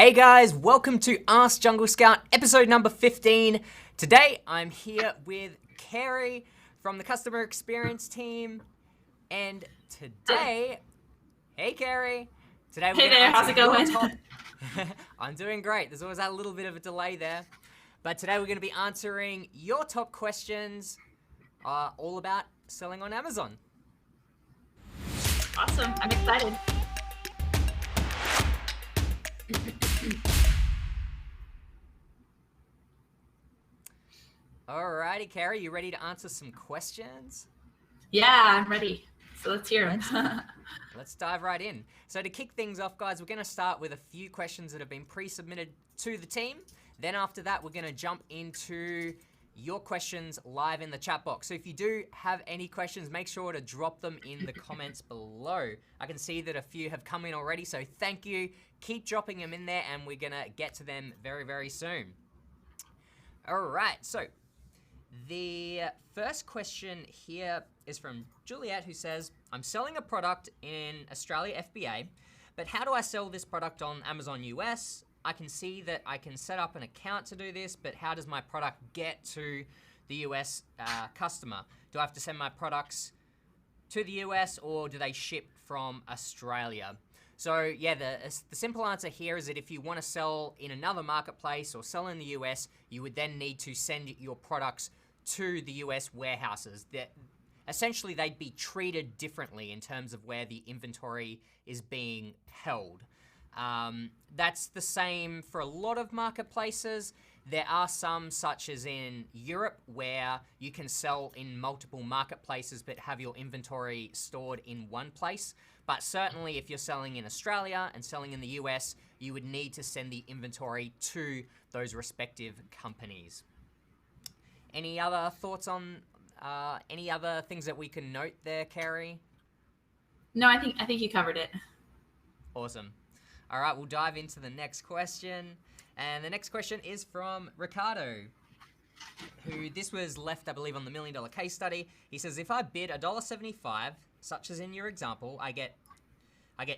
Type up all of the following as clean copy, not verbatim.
Hey guys, welcome to Ask Jungle Scout, episode number 15. Today, I'm here with Carrie from the customer experience team. And today, hey Carrie, today we're Hey there, how's it going? I'm doing great. There's always that little bit of a delay there. But today we're going to be answering your top questions all about selling on Amazon. Awesome, I'm excited. Alrighty, Carrie, you ready to answer some questions? Yeah, I'm ready. So let's hear it. Let's dive right in. So to kick things off, guys, we're going to start with a few questions that have been pre-submitted to the team. Then after that, we're going to jump into your questions live in the chat box. So if you do have any questions, make sure to drop them in the comments below. I can see that a few have come in already, so thank you. Keep dropping them in there, and we're going to get to them very, very soon. All right, so the first question here is from Juliet, who says, I'm selling a product in Australia FBA, but how do I sell this product on Amazon US? I can see that I can set up an account to do this, but how does my product get to the US customer? Do I have to send my products to the US, or do they ship from Australia? So yeah, the simple answer here is that if you want to sell in another marketplace or sell in the US, you would then need to send your products to the US warehouses. Essentially, they'd be treated differently in terms of where the inventory is being held. That's the same for a lot of marketplaces. There are some, such as in Europe, where you can sell in multiple marketplaces but have your inventory stored in one place. But certainly if you're selling in Australia and selling in the US, you would need to send the inventory to those respective companies. Any other thoughts on any other things that we can note there, Carrie? No, I think you covered it. Awesome. All right, we'll dive into the next question. And the next question is from Ricardo, who this was left, I believe, on the $1 Million Case Study. He says, if I bid $1.75, such as in your example, I get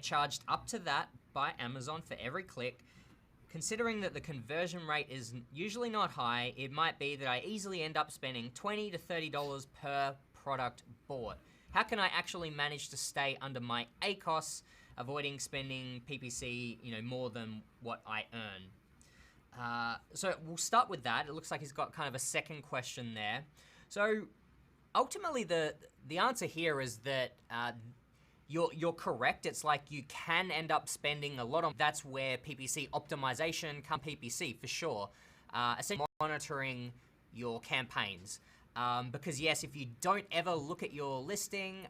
charged up to that by Amazon for every click. Considering that the conversion rate is usually not high, it might be that I easily end up spending $20 to $30 per product bought. How can I actually manage to stay under my ACOS, avoiding spending PPC, more than what I earn? So we'll start with that. It looks like he's got kind of a second question there. So ultimately, the answer here is that you're correct. It's like you can end up spending a lot on. That's where PPC optimization comes. PPC for sure. Essentially monitoring your campaigns. Because yes, if you don't ever look at your listing,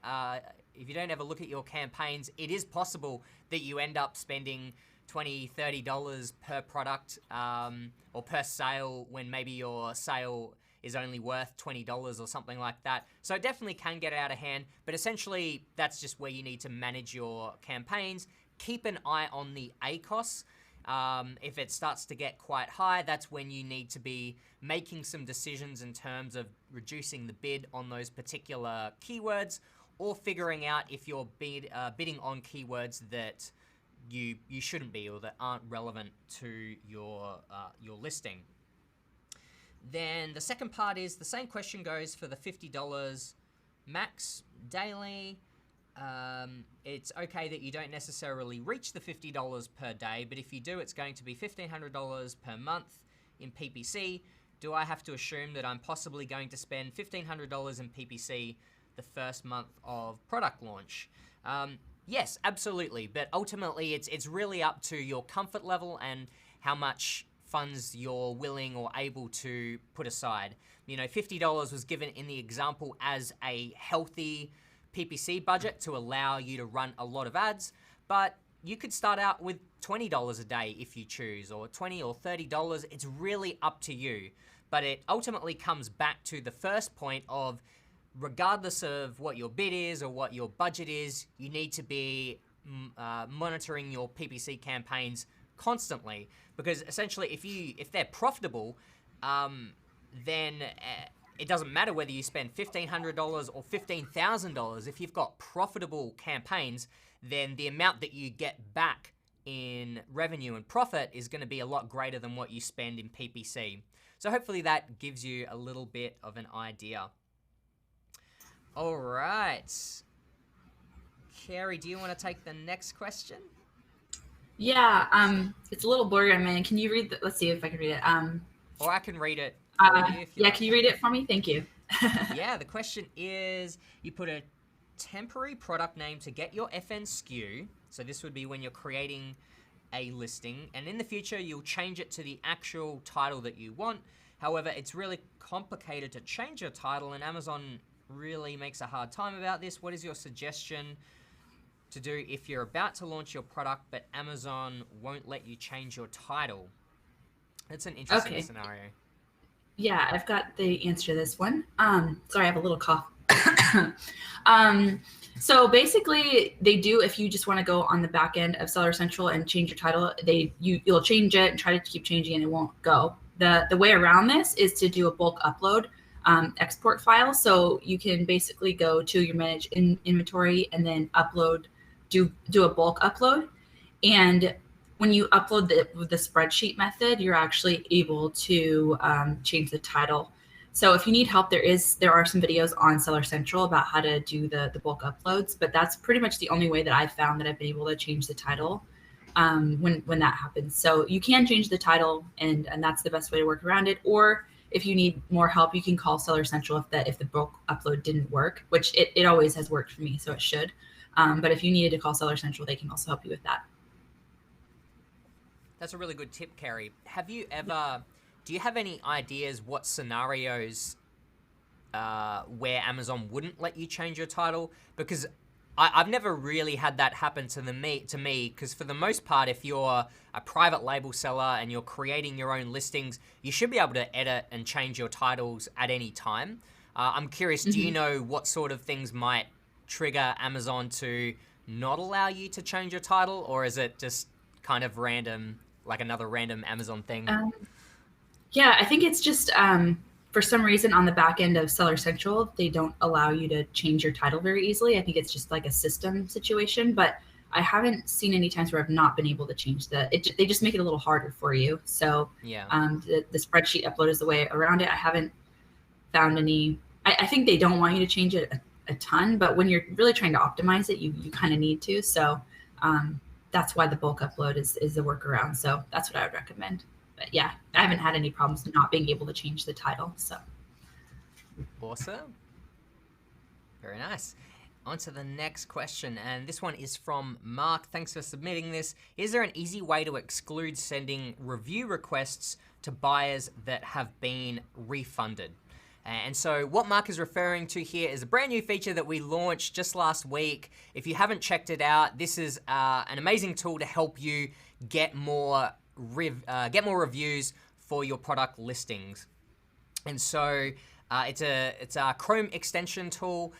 if you don't ever look at your campaigns, it is possible that you end up spending $20, $30 per product or per sale when maybe your sale is only worth $20 or something like that. So it definitely can get out of hand, but essentially that's just where you need to manage your campaigns. Keep an eye on the ACOS. If it starts to get quite high, that's when you need to be making some decisions in terms of reducing the bid on those particular keywords, or figuring out if you're bidding on keywords that you shouldn't be, or that aren't relevant to your listing. Then the second part is the same question goes for the $50 max daily. It's okay that you don't necessarily reach the $50 per day, but if you do, it's going to be $1,500 per month in PPC. Do I have to assume that I'm possibly going to spend $1,500 in PPC the first month of product launch? Yes, absolutely. But ultimately, it's really up to your comfort level and how much funds you're willing or able to put aside. $50 was given in the example as a healthy PPC budget to allow you to run a lot of ads, but you could start out with $20 a day if you choose, or $20 or $30. It's really up to you. But it ultimately comes back to the first point of, regardless of what your bid is or what your budget is, you need to be monitoring your PPC campaigns constantly, because essentially if they're profitable, then it doesn't matter whether you spend $1,500 or $15,000. If you've got profitable campaigns, then the amount that you get back in revenue and profit is going to be a lot greater than what you spend in PPC. So hopefully that gives you a little bit of an idea. All right. Carrie, do you want to take the next question? Yeah, it's a little blurry on mine. Can you read let's see if I can read it. Or I can read it for you if you like. Can you read it for me? Thank you. Yeah, the question is, you put a temporary product name to get your FN SKU. So this would be when you're creating a listing, and in the future you'll change it to the actual title that you want. However, it's really complicated to change your title, and Amazon really makes a hard time about this. What is your suggestion to do if you're about to launch your product but Amazon won't let you change your title? That's an interesting scenario. Yeah, I've got the answer to this one. Sorry, I have a little cough. So basically, they do, if you just want to go on the back end of Seller Central and change your title, you'll change it and try to keep changing it, and it won't go. The way around this is to do a bulk upload export file. So you can basically go to your manage inventory and then upload, do a bulk upload. And when you upload the spreadsheet method, you're actually able to change the title. So if you need help, there are some videos on Seller Central about how to do the bulk uploads, but that's pretty much the only way that I've found that I've been able to change the title when that happens. So you can change the title, and that's the best way to work around it. Or if you need more help, you can call Seller Central if the bulk upload didn't work, which it always has worked for me, so it should. But if you needed to call Seller Central, they can also help you with that. That's a really good tip, Carrie. Do you have any ideas what scenarios where Amazon wouldn't let you change your title? Because I've never really had that happen to me, because for the most part, if you're a private label seller and you're creating your own listings, you should be able to edit and change your titles at any time. I'm curious, do you know what sort of things might trigger Amazon to not allow you to change your title, or is it just kind of random, like another random Amazon thing? Yeah, I think it's just for some reason on the back end of Seller Central, they don't allow you to change your title very easily. I think it's just like a system situation, but I haven't seen any times where I've not been able to change they just make it a little harder for you. So yeah, the spreadsheet upload is the way around it. I haven't found any. I think they don't want you to change it a ton, but when you're really trying to optimize it, you kind of need to. So that's why the bulk upload is the workaround. So that's what I would recommend. But yeah, I haven't had any problems not being able to change the title. So awesome. Very nice. On to the next question, and this one is from Mark. Thanks for submitting this. Is there an easy way to exclude sending review requests to buyers that have been refunded? And so what Mark is referring to here is a brand new feature that we launched just last week. If you haven't checked it out, this is an amazing tool to help you get more reviews for your product listings. And so it's a Chrome extension tool,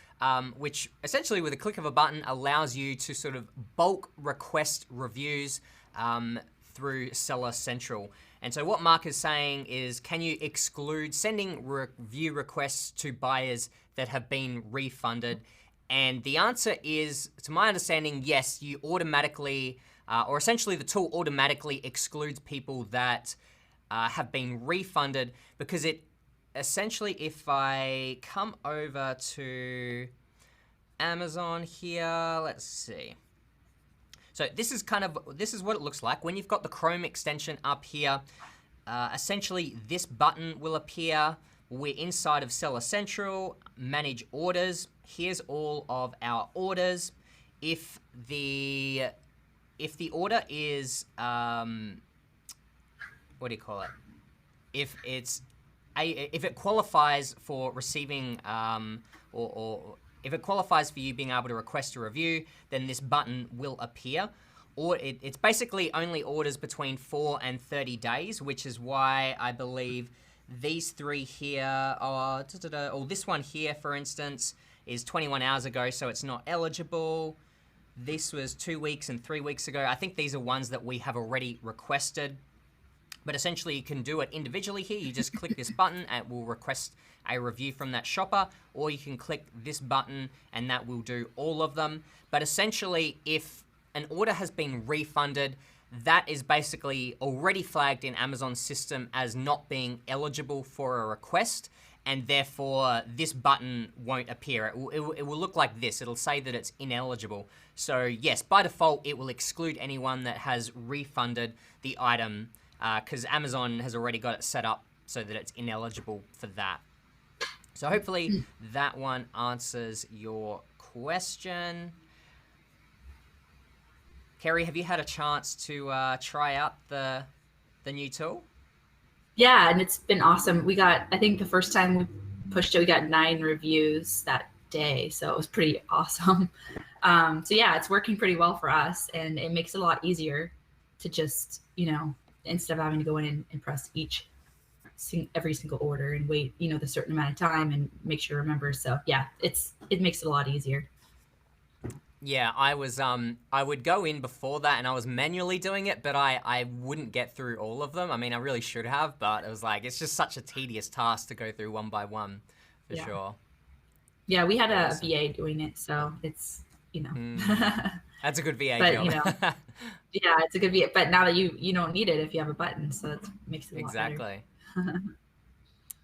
which essentially with a click of a button allows you to sort of bulk request reviews through Seller Central. And so what Mark is saying is, can you exclude sending review requests to buyers that have been refunded? And the answer is, to my understanding, yes, you automatically, or essentially the tool automatically excludes people that have been refunded, because it essentially, if I come over to Amazon here, let's see. So this is what it looks like when you've got the Chrome extension up here. Essentially, this button will appear. We're inside of Seller Central, manage orders. Here's all of our orders. If the order is what do you call it? If it qualifies for receiving or if it qualifies for you being able to request a review, then this button will appear. Or it's basically only orders between 4 and 30 days, which is why I believe these three here are, this one here, for instance, is 21 hours ago, so it's not eligible. This was 2 weeks and 3 weeks ago. I think these are ones that we have already requested. But essentially, you can do it individually here. You just click this button and it will request a review from that shopper, or you can click this button and that will do all of them. But essentially, if an order has been refunded, that is basically already flagged in Amazon's system as not being eligible for a request, and therefore this button won't appear. It will look like this. It'll say that it's ineligible. So yes, by default, it will exclude anyone that has refunded the item because Amazon has already got it set up so that it's ineligible for that. So hopefully that one answers your question. Kerry, have you had a chance to try out the new tool? Yeah, and it's been awesome. We got, I think the first time we pushed it, we got 9 reviews that day. So it was pretty awesome. So yeah, it's working pretty well for us, and it makes it a lot easier to just, instead of having to go in and press every single order and wait, the certain amount of time and make sure it remembers. So yeah, it makes it a lot easier. Yeah, I would go in before that and I was manually doing it, but I wouldn't get through all of them. I mean, I really should have, but it was like, it's just such a tedious task to go through one by one, for sure. Yeah, we had a VA doing it, so it's, That's a good VA but, job. yeah, it's a good VA, but now that you don't need it if you have a button, so it makes it a lot better. Exactly.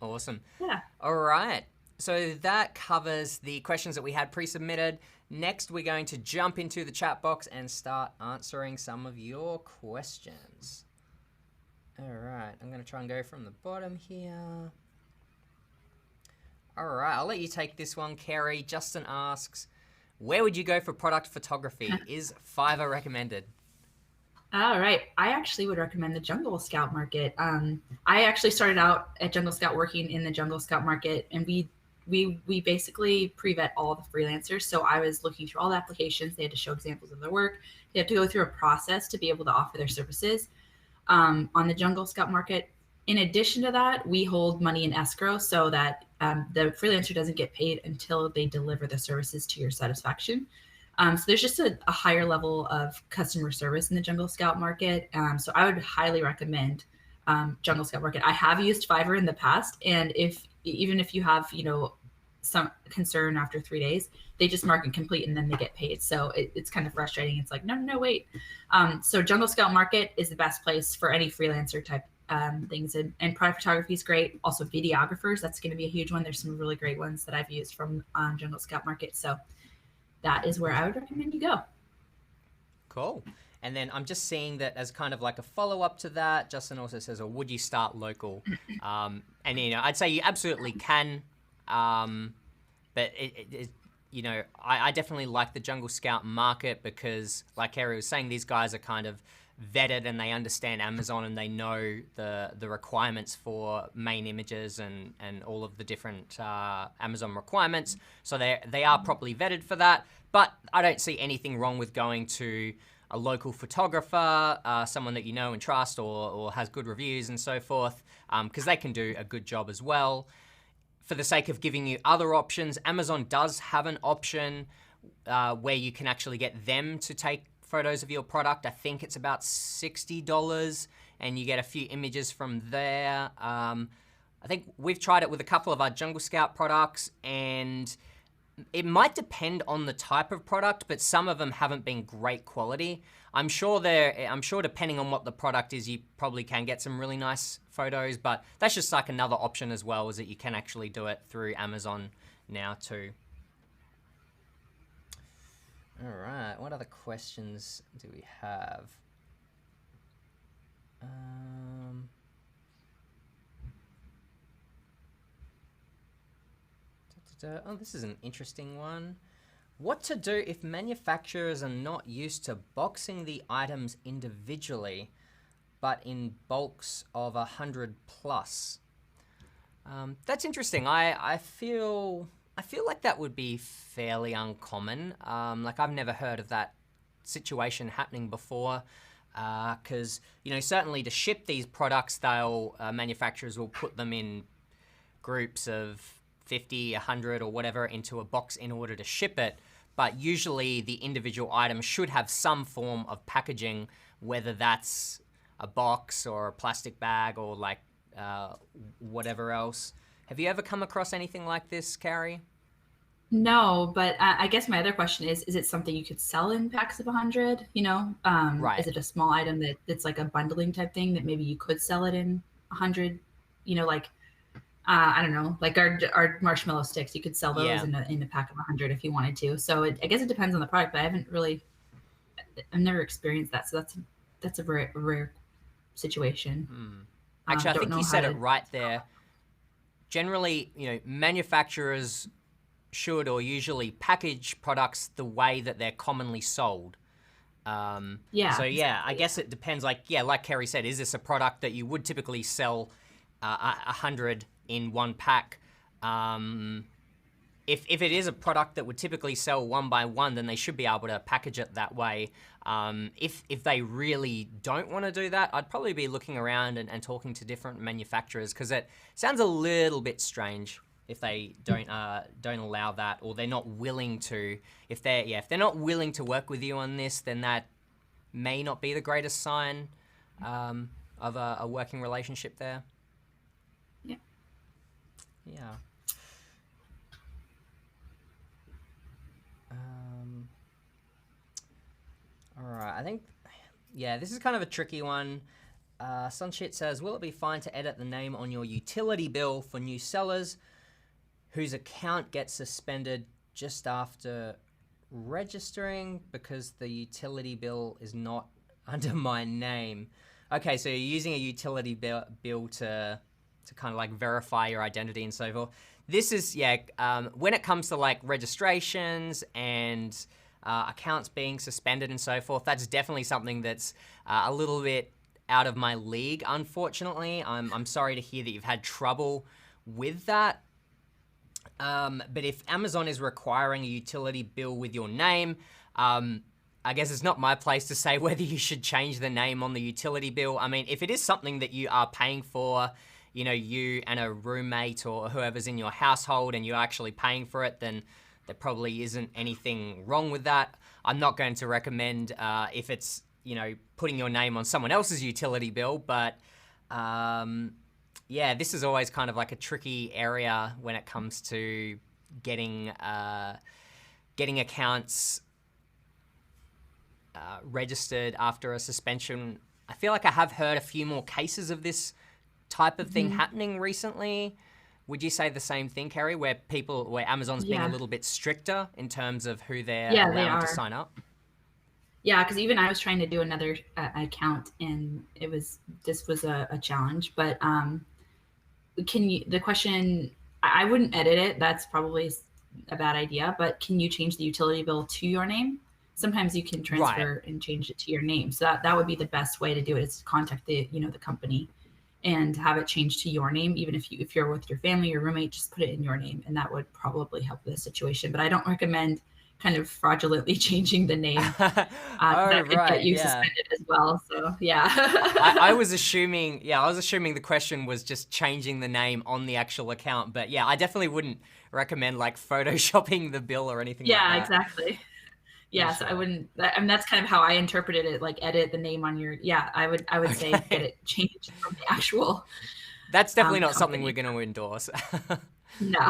Awesome. Yeah. All right. So that covers the questions that we had pre-submitted. Next, we're going to jump into the chat box and start answering some of your questions. All right, I'm going to try and go from the bottom here. All right, I'll let you take this one, Kerry. Justin asks, where would you go for product photography? Is Fiverr recommended? All right. I actually would recommend the Jungle Scout market. I actually started out at Jungle Scout working in the Jungle Scout market, and we basically pre-vet all the freelancers. So I was looking through all the applications. They had to show examples of their work. They have to go through a process to be able to offer their services on the Jungle Scout market. In addition to that, we hold money in escrow so that the freelancer doesn't get paid until they deliver the services to your satisfaction. So there's just a higher level of customer service in the Jungle Scout market. So I would highly recommend Jungle Scout market. I have used Fiverr in the past, and even if you have, some concern after 3 days, they just mark it complete and then they get paid. So it's kind of frustrating. It's like, no, wait. So Jungle Scout market is the best place for any freelancer type things. And product photography is great. Also videographers, that's going to be a huge one. There's some really great ones that I've used from Jungle Scout market. So that is where I would recommend you go. Cool. And then I'm just seeing that as kind of like a follow-up to that, Justin also says, or would you start local? And, I'd say you absolutely can. But I definitely like the Jungle Scout market because, like Kerry was saying, these guys are kind of vetted and they understand Amazon and they know the requirements for main images and all of the different Amazon requirements. So they are properly vetted for that. But I don't see anything wrong with going to a local photographer, someone that you know and trust or has good reviews and so forth, because they can do a good job as well. For the sake of giving you other options, Amazon does have an option where you can actually get them to take photos of your product. I think it's about $60 and you get a few images from there. I think we've tried it with a couple of our Jungle Scout products, and it might depend on the type of product, but some of them haven't been great quality. I'm sure depending on what the product is, you probably can get some really nice photos, but that's just like another option as well, is that you can actually do it through Amazon now too. All right, what other questions do we have? Oh, this is an interesting one. What to do if manufacturers are not used to boxing the items individually, but in bulks of 100 plus? That's interesting. I feel like that would be fairly uncommon. Like I've never heard of that situation happening before. Because certainly to ship these products, manufacturers will put them in groups of 50, 100 or whatever into a box in order to ship it. But usually the individual item should have some form of packaging, whether that's a box or a plastic bag or like whatever else. Have you ever come across anything like this, Carrie? No, but I guess my other question is it something you could sell in packs of 100? You know, Right. is it a small item that's like a bundling type thing that maybe you could sell it in 100? You know, like I don't know, like our marshmallow sticks, you could sell those Yeah. in a pack of 100 if you wanted to. So I guess it depends on the product, but I've never experienced that. So that's a rare situation. Actually, I Don't think know you how said it to. right there. Generally, manufacturers should or usually package products the way that they're commonly sold. Yeah, So yeah, I exactly. guess it depends. Like Kerry said, is this a product that you would typically sell 100 in one pack? If it is a product that would typically sell one by one, then they should be able to package it that way. If they really don't want to do that, I'd probably be looking around and talking to different manufacturers, because it sounds a little bit strange if they don't allow that, or they're not willing to. If they're not willing to work with you on this, then that may not be the greatest sign of a working relationship there. Yeah. Yeah. Um, all right. I think, yeah, this is kind of a tricky one. Sunshit says, will it be fine to edit the name on your utility bill for new sellers whose account gets suspended just after registering because the utility bill is not under my name? Okay, so you're using a utility bill to kind of like verify your identity and so forth. This is, when it comes to like registrations and accounts being suspended and so forth, that's definitely something that's a little bit out of my league, unfortunately. I'm sorry to hear that you've had trouble with that. But if Amazon is requiring a utility bill with your name, I guess it's not my place to say whether you should change the name on the utility bill. I mean, if it is something that you are paying for, you and a roommate or whoever's in your household, and you're actually paying for it, then there probably isn't anything wrong with that. I'm not going to recommend if it's, putting your name on someone else's utility bill, but yeah, this is always kind of like a tricky area when it comes to getting accounts registered after a suspension. I feel like I have heard a few more cases of this type of thing happening recently. Would you say the same thing, Kerry, where Amazon's being a Yeah. little bit stricter in terms of who they're Yeah, they allowing to are. sign up? Yeah, because even I was trying to do another account, and this was a challenge. But the question, I wouldn't edit it. That's probably a bad idea. But can you change the utility bill to your name? Sometimes you can Right. transfer and change it to your name. So that would be the best way to do it, is to contact the company and have it changed to your name. Even if you're with your family or roommate, just put it in your name, and that would probably help the situation. But I don't recommend kind of fraudulently changing the name, because Oh, that could get right. you Yeah. suspended as well. So yeah. I was assuming, the question was just changing the name on the actual account. But yeah, I definitely wouldn't recommend like photoshopping the bill or anything like Yeah, that. exactly. For Yeah, so I sure. wouldn't. I mean, that's kind of how I interpreted it. Like, edit the name on your. Yeah, I would say get Okay. it changed from the actual That's definitely not something we're company. going to endorse. No.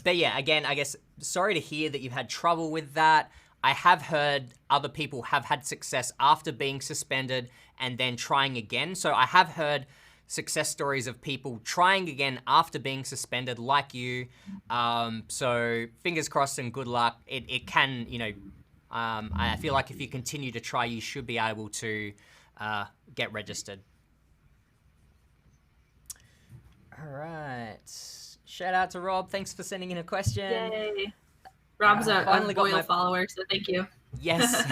But yeah, again, I guess sorry to hear that you've had trouble with that. I have heard other people have had success after being suspended and then trying again. So I have heard success stories of people trying again after being suspended, like you. So fingers crossed and good luck. It can, I feel like if you continue to try, you should be able to get registered. All right. Shout out to Rob. Thanks for sending in a question. Yay. Rob's a Finally got loyal my follower, so thank you. yes.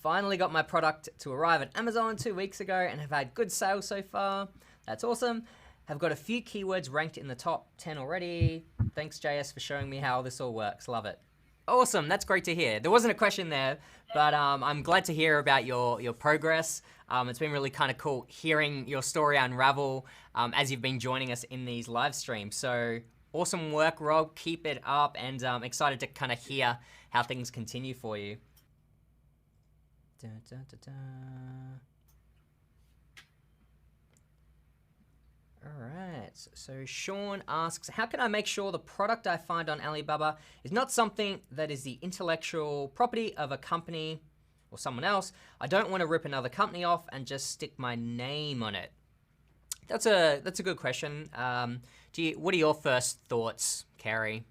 Finally got my product to arrive at Amazon 2 weeks ago and have had good sales so far. That's awesome. Have got a few keywords ranked in the top 10 already. Thanks, JS, for showing me how this all works. Love it. Awesome. That's great to hear. There wasn't a question there, but I'm glad to hear about your progress. It's been really kind of cool hearing your story unravel as you've been joining us in these live streams. So awesome work, Rob. Keep it up, and excited to kind of hear how things continue for you. Da, da, da, da. All All right. So Sean asks, how can I make sure the product I find on Alibaba is not something that is the intellectual property of a company or someone else? I don't want to rip another company off and just stick my name on it. That's a good question. What are your first thoughts, Carrie?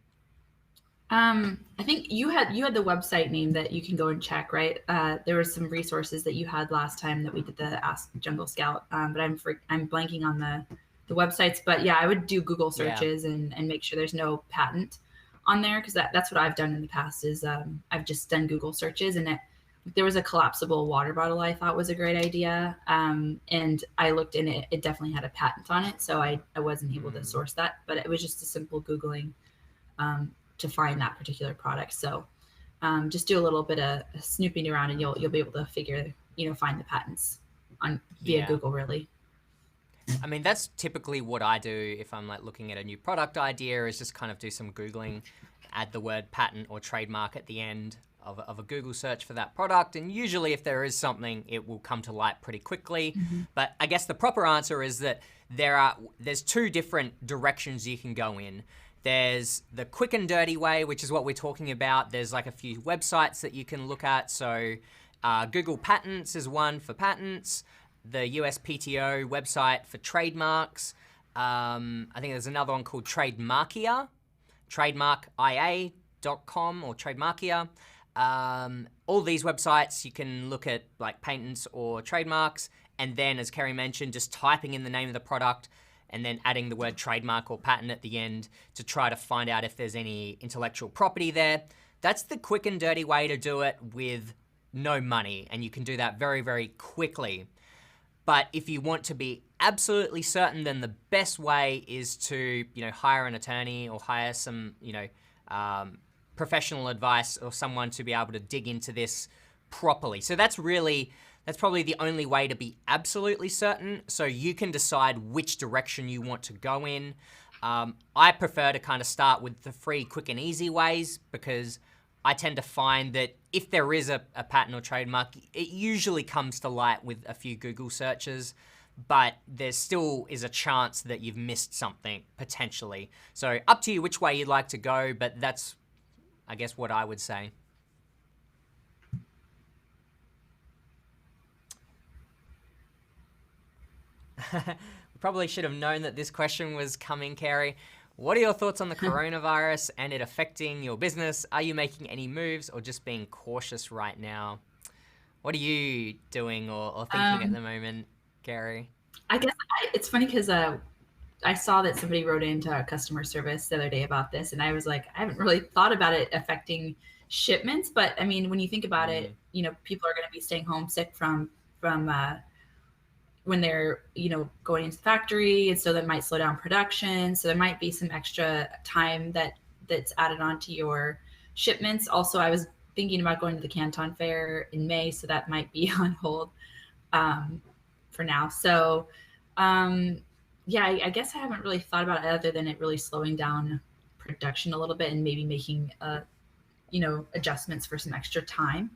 I think you had the website name that you can go and check, right? There were some resources that you had last time that we did the Ask Jungle Scout, but I'm blanking on the websites. But yeah, I would do Google searches and make sure there's no patent on there, because that's what I've done in the past is I've just done Google searches, and there was a collapsible water bottle I thought was a great idea, and I looked in it. It definitely had a patent on it, so I wasn't able to source that, but it was just a simple Googling to find that particular product. So just do a little bit of snooping around, and you'll be able to find the patents via Google, really. I mean, that's typically what I do if I'm like looking at a new product idea, is just kind of do some Googling, add the word patent or trademark at the end of a Google search for that product. And usually if there is something, it will come to light pretty quickly. Mm-hmm. But I guess the proper answer is that there's two different directions you can go in. There's the quick and dirty way, which is what we're talking about. There's like a few websites that you can look at. So Google Patents is one for patents. The USPTO website for trademarks. I think there's another one called Trademarkia, trademarkia.com or Trademarkia. All these websites, you can look at like patents or trademarks, and then, as Kerry mentioned, just typing in the name of the product and then adding the word trademark or patent at the end to try to find out if there's any intellectual property there. That's the quick and dirty way to do it with no money, and you can do that very, very quickly. But if you want to be absolutely certain, then the best way is to, hire an attorney or hire some, professional advice or someone to be able to dig into this properly. So that's probably the only way to be absolutely certain. So you can decide which direction you want to go in. I prefer to kind of start with the free, quick and easy ways, because I tend to find that if there is a patent or trademark, it usually comes to light with a few Google searches, but there still is a chance that you've missed something potentially. So up to you which way you'd like to go, but that's, I guess, what I would say. Probably should have known that this question was coming, Carrie. What are your thoughts on the coronavirus and it affecting your business? Are you making any moves or just being cautious right now? What are you doing or thinking at the moment, Carrie? I guess it's funny because I saw that somebody wrote into customer service the other day about this, and I was like, I haven't really thought about it affecting shipments. But I mean, when you think about it, people are going to be staying home sick from when they're, going into the factory. And so that might slow down production. So there might be some extra time that's added on to your shipments. Also, I was thinking about going to the Canton Fair in May, so that might be on hold for now. So, I guess I haven't really thought about it other than it really slowing down production a little bit and maybe making, adjustments for some extra time.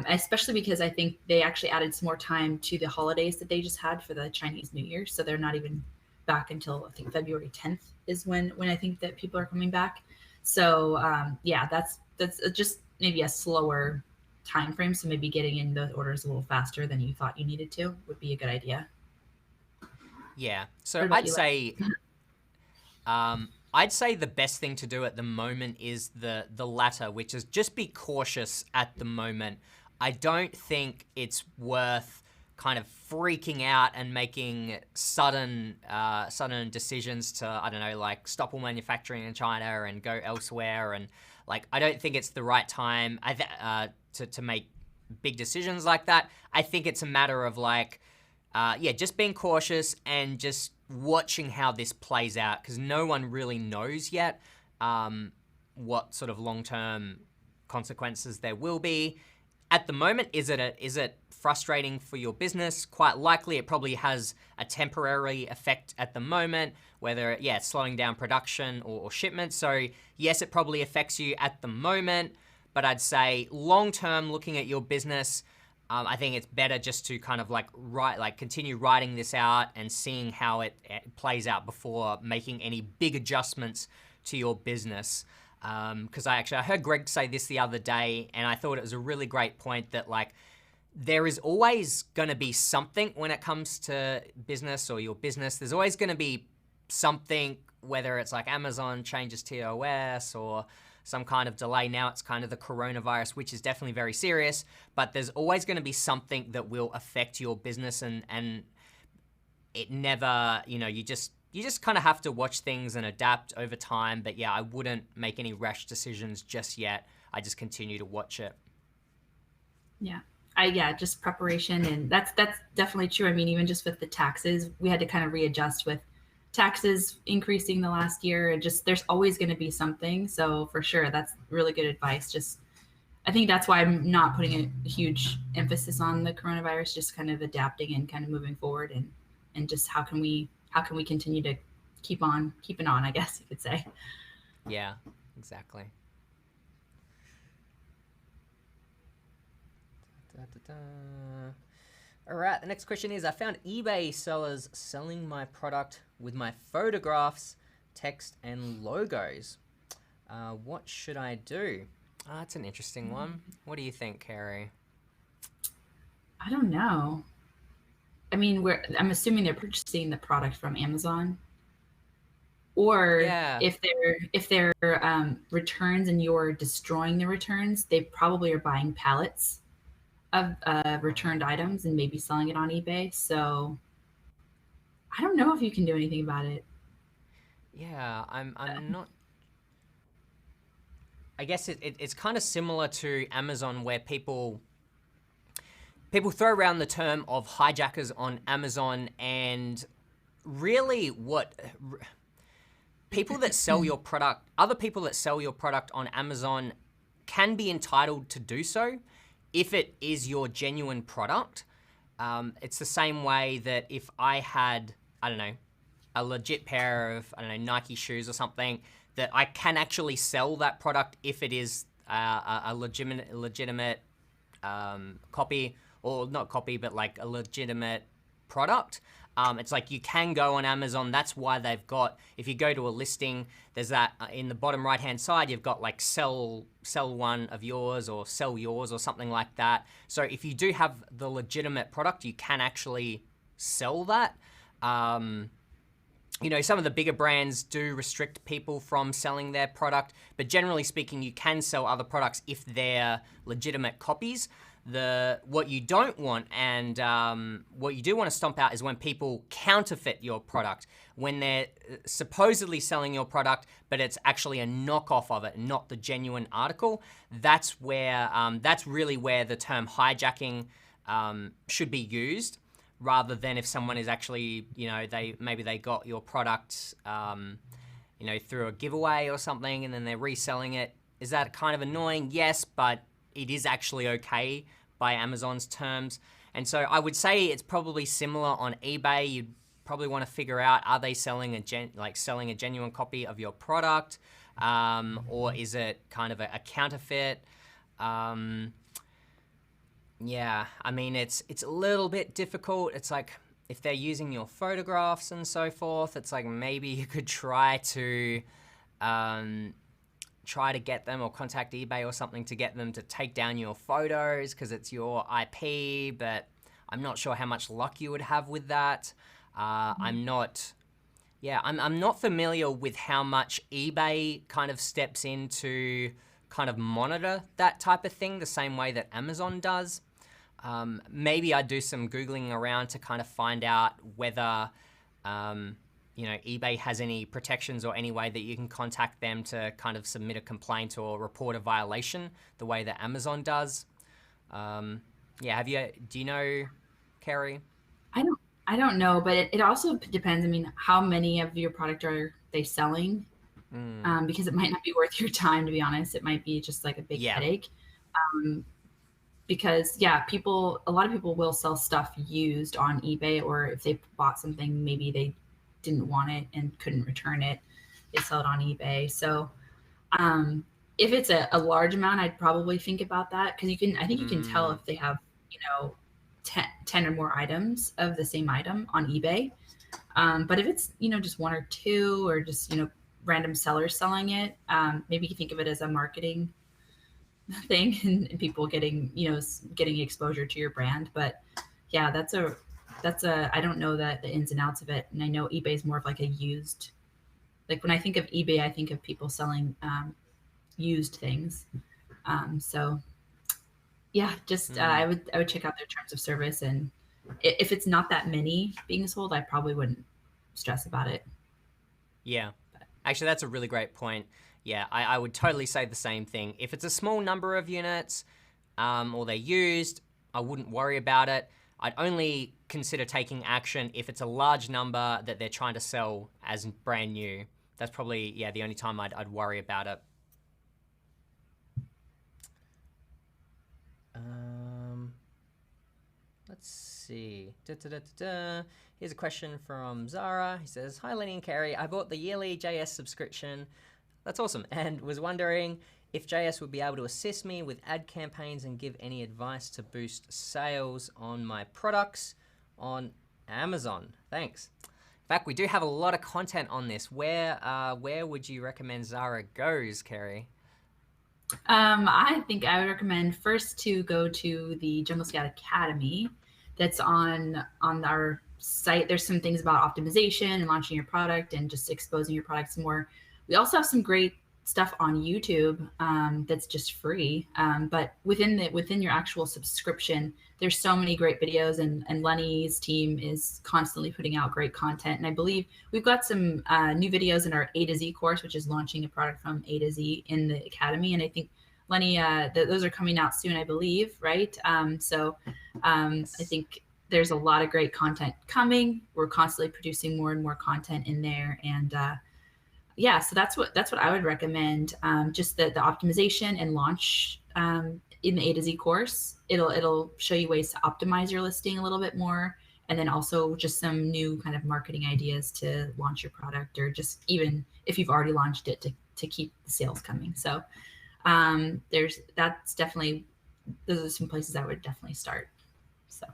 Especially because I think they actually added some more time to the holidays that they just had for the Chinese New Year. So they're not even back until I think February 10th is when I think that people are coming back. So that's just maybe a slower time frame. So maybe getting in those orders a little faster than you thought you needed to would be a good idea. Yeah. So I'd say the best thing to do at the moment is the latter, which is just be cautious at the moment. I don't think it's worth kind of freaking out and making sudden decisions to, I don't know, like stop all manufacturing in China and go elsewhere. And like, I don't think it's the right time to make big decisions like that. I think it's a matter of like, just being cautious and just watching how this plays out, because no one really knows yet what sort of long-term consequences there will be. At the moment, is it frustrating for your business? Quite likely, it probably has a temporary effect at the moment, whether it's slowing down production or shipments. So yes, it probably affects you at the moment, but I'd say long-term, looking at your business, I think it's better just to kind of continue writing this out and seeing how it plays out before making any big adjustments to your business. Because I heard Greg say this the other day, and I thought it was a really great point that there is always going to be something when it comes to business or your business. There's always going to be something, whether it's like Amazon changes TOS or some kind of delay. Now it's kind of the coronavirus, which is definitely very serious, but there's always going to be something that will affect your business, and it never, you just kind of have to watch things and adapt over time. But yeah, I wouldn't make any rash decisions just yet. I just continue to watch it. Yeah. Just preparation, and that's definitely true. I mean, even just with the taxes, we had to kind of readjust with taxes increasing the last year, and just there's always going to be something. So for sure, that's really good advice. Just I think that's why I'm not putting a huge emphasis on the coronavirus, just kind of adapting and kind of moving forward, and just how can we continue to keeping on, I guess you could say. Yeah, exactly. All right, the next question is, I found eBay sellers selling my product with my photographs, text, and logos. What should I do? That's an interesting one. What do you think, Carrie? I don't know. I mean, I'm assuming they're purchasing the product from Amazon, or if they're returns and you're destroying the returns, they probably are buying pallets of returned items and maybe selling it on eBay. So I don't know if you can do anything about it. Yeah, I'm not. I guess it's kind of similar to Amazon, where people throw around the term of hijackers on Amazon, and really what people that sell your product, other people that sell your product on Amazon can be entitled to do so if it is your genuine product. It's the same way that if I had, I don't know, a legit pair of, I don't know, Nike shoes or something, that I can actually sell that product if it is a legitimate copy, or not copy, but like a legitimate product. It's like you can go on Amazon. That's why they've got, if you go to a listing, there's that in the bottom right hand side, you've got like sell one of yours or sell yours or something like that. So if you do have the legitimate product, you can actually sell that. Some of the bigger brands do restrict people from selling their product, but generally speaking, you can sell other products if they're legitimate copies. What you don't want, and what you do want to stomp out, is when people counterfeit your product, when they're supposedly selling your product, but it's actually a knockoff of it, not the genuine article. That's really where the term hijacking should be used, rather than if someone is actually, they got your product, through a giveaway or something, and then they're reselling it. Is that kind of annoying? Yes, but it is actually okay by Amazon's terms. And so I would say it's probably similar on eBay. You'd probably want to figure out, are they selling a genuine copy of your product, or is it kind of a counterfeit? Yeah, I mean, it's a little bit difficult. It's like if they're using your photographs and so forth, it's like maybe you could try to get them, or contact eBay or something to get them to take down your photos because it's your IP, but I'm not sure how much luck you would have with that. I'm not familiar with how much eBay kind of steps in to kind of monitor that type of thing the same way that Amazon does. Maybe I'd do some Googling around to kind of find out whether eBay has any protections or any way that you can contact them to kind of submit a complaint or report a violation the way that Amazon does. Do you know, Carrie? I don't know, but it also depends. I mean, how many of your product are they selling? Because it might not be worth your time, to be honest. It might be just like a big headache. Because a lot of people will sell stuff used on eBay, or if they bought something, maybe they didn't want it and couldn't return it, they sell it on eBay. So if it's a large amount, I'd probably think about that, because I think you can tell if they have 10 or more items of the same item on eBay. But if it's, just one or two, or just, random sellers selling it, maybe you think of it as a marketing thing, and people getting, getting exposure to your brand. But yeah, that's a, I don't know the ins and outs of it. And I know eBay is more of like a used, like when I think of eBay, I think of people selling used things. So yeah, just I would check out their terms of service, and if it's not that many being sold, I probably wouldn't stress about it. Yeah, actually, that's a really great point. Yeah, I would totally say the same thing. If it's a small number of units, or they're used, I wouldn't worry about it. I'd only consider taking action if it's a large number that they're trying to sell as brand new. That's probably, yeah, the only time I'd worry about it. Let's see. Here's a question from Zara. He says, "Hi Lenny and Carrie, I bought the yearly JS subscription. That's awesome. And was wondering if JS would be able to assist me with ad campaigns and give any advice to boost sales on my products on Amazon. Thanks." In fact, we do have a lot of content on this. Where would you recommend Zara goes, Carrie? I think I would recommend first to go to the Jungle Scout Academy. That's on our site. There's some things about optimization and launching your product and just exposing your products more. We also have some great stuff on YouTube that's just free. But within your actual subscription, there's so many great videos, and Lenny's team is constantly putting out great content. And I believe we've got some new videos in our A to Z course, which is launching a product from A to Z in the Academy. And I think Lenny, those are coming out soon, I believe, right? I think there's a lot of great content coming. We're constantly producing more and more content in there, and yeah, so that's what I would recommend. Just the optimization and launch in the A to Z course. It'll show you ways to optimize your listing a little bit more, and then also just some new kind of marketing ideas to launch your product, or just even if you've already launched it, to keep the sales coming. So that's definitely, those are some places I would definitely start. So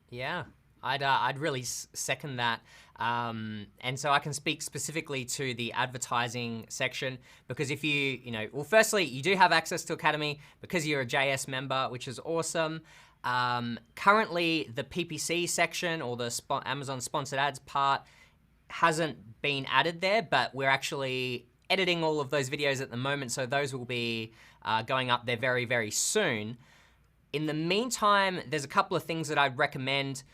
yeah, I'd really second that. And so I can speak specifically to the advertising section, because if well, firstly, you do have access to Academy because you're a JS member, which is awesome. Currently, the PPC section, or the Amazon sponsored ads part, hasn't been added there, but we're actually editing all of those videos at the moment, so those will be going up there very, very soon. In the meantime, there's a couple of things that I'd recommend.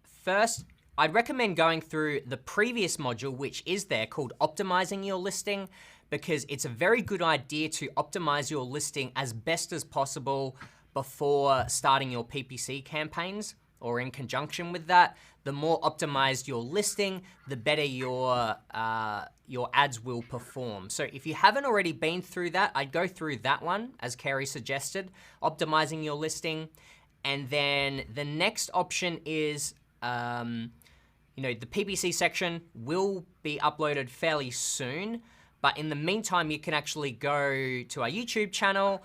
First, I'd recommend going through the previous module, which is there, called Optimizing Your Listing, because it's a very good idea to optimize your listing as best as possible before starting your PPC campaigns, or in conjunction with that. The more optimized your listing, the better your ads will perform. So if you haven't already been through that, I'd go through that one, as Carrie suggested, optimizing your listing. And then the next option is, the PPC section will be uploaded fairly soon. But in the meantime, you can actually go to our YouTube channel.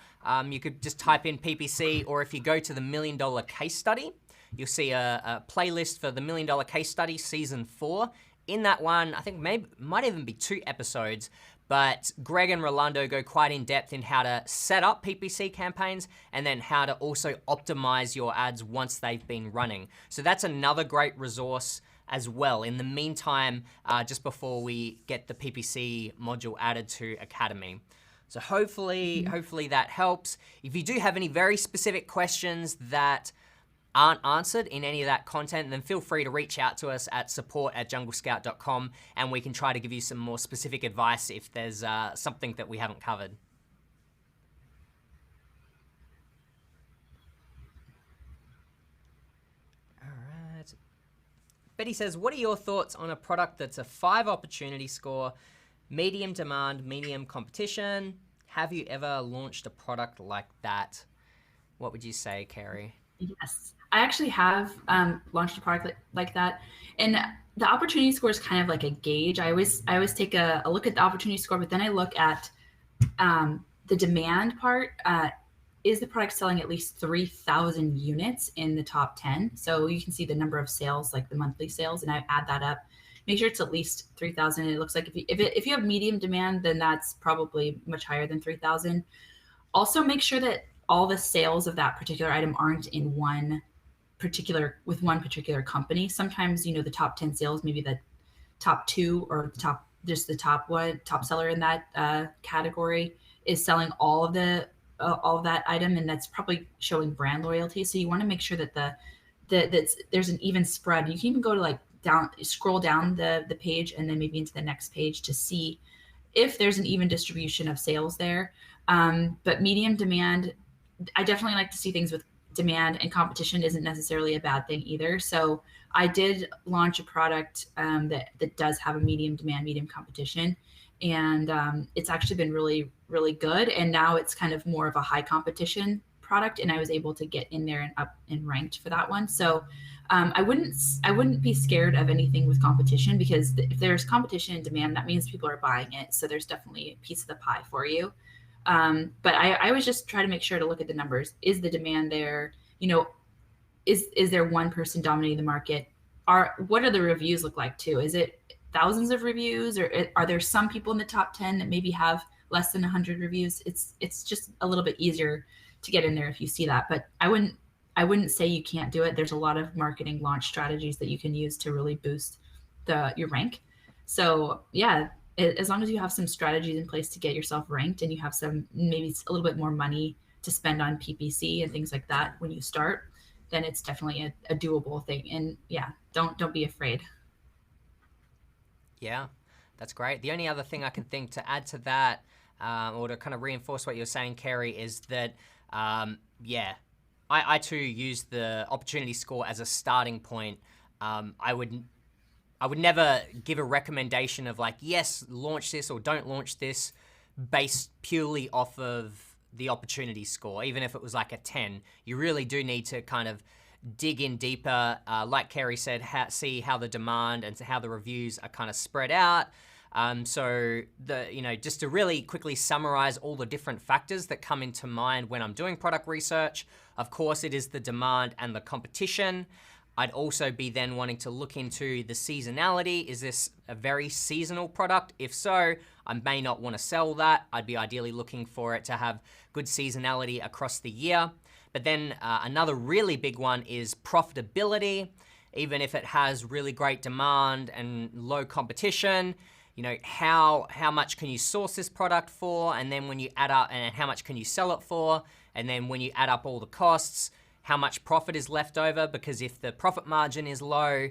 You could just type in PPC, or if you go to the $1 Million Case Study, you'll see a playlist for the $1 Million Case Study Season 4. In that one, I think might even be 2 episodes, but Greg and Rolando go quite in depth in how to set up PPC campaigns, and then how to also optimize your ads once they've been running. So that's another great resource as well. In the meantime, just before we get the PPC module added to Academy. So hopefully that helps. If you do have any very specific questions that aren't answered in any of that content, then feel free to reach out to us at support@junglescout.com, and we can try to give you some more specific advice if there's something that we haven't covered. All right. Betty says, "What are your thoughts on a product that's a 5 opportunity score, medium demand, medium competition? Have you ever launched a product like that?" What would you say, Carrie? Yes, I actually have launched a product like that, and the opportunity score is kind of like a gauge. I always take a look at the opportunity score, but then I look at the demand part. is the product selling at least 3,000 units in the top 10? So you can see the number of sales, like the monthly sales, and I add that up. Make sure it's at least 3,000. It looks like if you have medium demand, then that's probably much higher than 3,000. Also, make sure that all the sales of that particular item aren't in one particular company. Sometimes, you know, the top 10 sales, maybe the top two or the top seller in that category is selling all of that item, and that's probably showing brand loyalty. So you want to make sure that there's an even spread. You can even go to scroll down the page and then maybe into the next page to see if there's an even distribution of sales there. But medium demand, I definitely like to see things with demand, and competition isn't necessarily a bad thing either. So I did launch a product that does have a medium demand, medium competition, and it's actually been really, really good. And now it's kind of more of a high competition product, and I was able to get in there and up and ranked for that one. So I wouldn't be scared of anything with competition, because if there's competition and demand, that means people are buying it. So there's definitely a piece of the pie for you. But I always just try to make sure to look at the numbers. Is the demand there? You know, is there one person dominating the market? What are the reviews look like too? Is it thousands of reviews, or are there some people in the top 10 that maybe have less than 100 reviews? It's just a little bit easier to get in there if you see that. But I wouldn't say you can't do it. There's a lot of marketing launch strategies that you can use to really boost your rank. So yeah, as long as you have some strategies in place to get yourself ranked, and you have some, maybe a little bit more money to spend on PPC and things like that when you start, then it's definitely a doable thing. And yeah, don't be afraid. Yeah, that's great. The only other thing I can think to add to that, or to kind of reinforce what you're saying, Kerry, is that, I too use the opportunity score as a starting point. I would never give a recommendation of like, yes, launch this or don't launch this based purely off of the opportunity score. Even if it was like a 10, you really do need to kind of dig in deeper. Like Kerry said, see how the demand and how the reviews are kind of spread out. So just to really quickly summarize all the different factors that come into mind when I'm doing product research, of course, it is the demand and the competition. I'd also be then wanting to look into the seasonality. Is this a very seasonal product? If so, I may not want to sell that. I'd be ideally looking for it to have good seasonality across the year. But then another really big one is profitability. Even if it has really great demand and low competition, you know, how much can you source this product for? And then when you add up, and how much can you sell it for? And then when you add up all the costs, how much profit is left over? Because if the profit margin is low,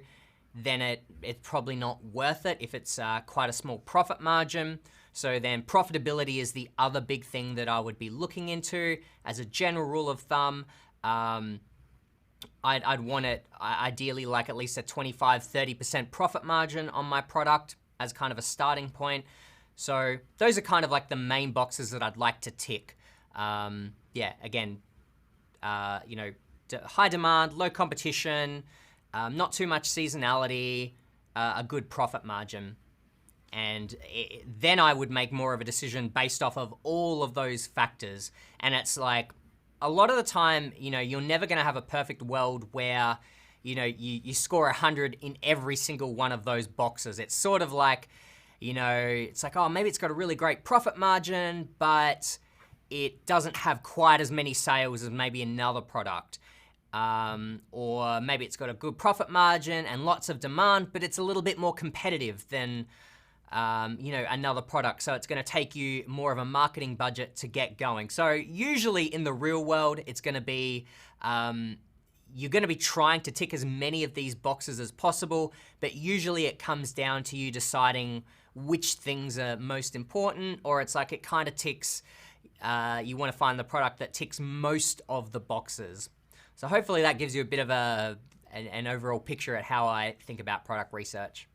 then it's probably not worth it if it's quite a small profit margin. So then profitability is the other big thing that I would be looking into. As a general rule of thumb, I'd want it ideally like at least a 25-30% profit margin on my product as kind of a starting point. So those are kind of like the main boxes that I'd like to tick. Again, high demand, low competition, not too much seasonality, a good profit margin. And then I would make more of a decision based off of all of those factors. And it's like, a lot of the time, you know, you're never going to have a perfect world where, you know, you score 100 in every single one of those boxes. It's sort of like, you know, it's like, oh, maybe it's got a really great profit margin, but it doesn't have quite as many sales as maybe another product. Or maybe it's got a good profit margin and lots of demand, but it's a little bit more competitive than, another product. So it's going to take you more of a marketing budget to get going. So usually in the real world, it's going to be, you're going to be trying to tick as many of these boxes as possible, but usually it comes down to you deciding which things are most important, or it's like it kind of ticks, you want to find the product that ticks most of the boxes. So hopefully that gives you a bit of an overall picture at how I think about product research.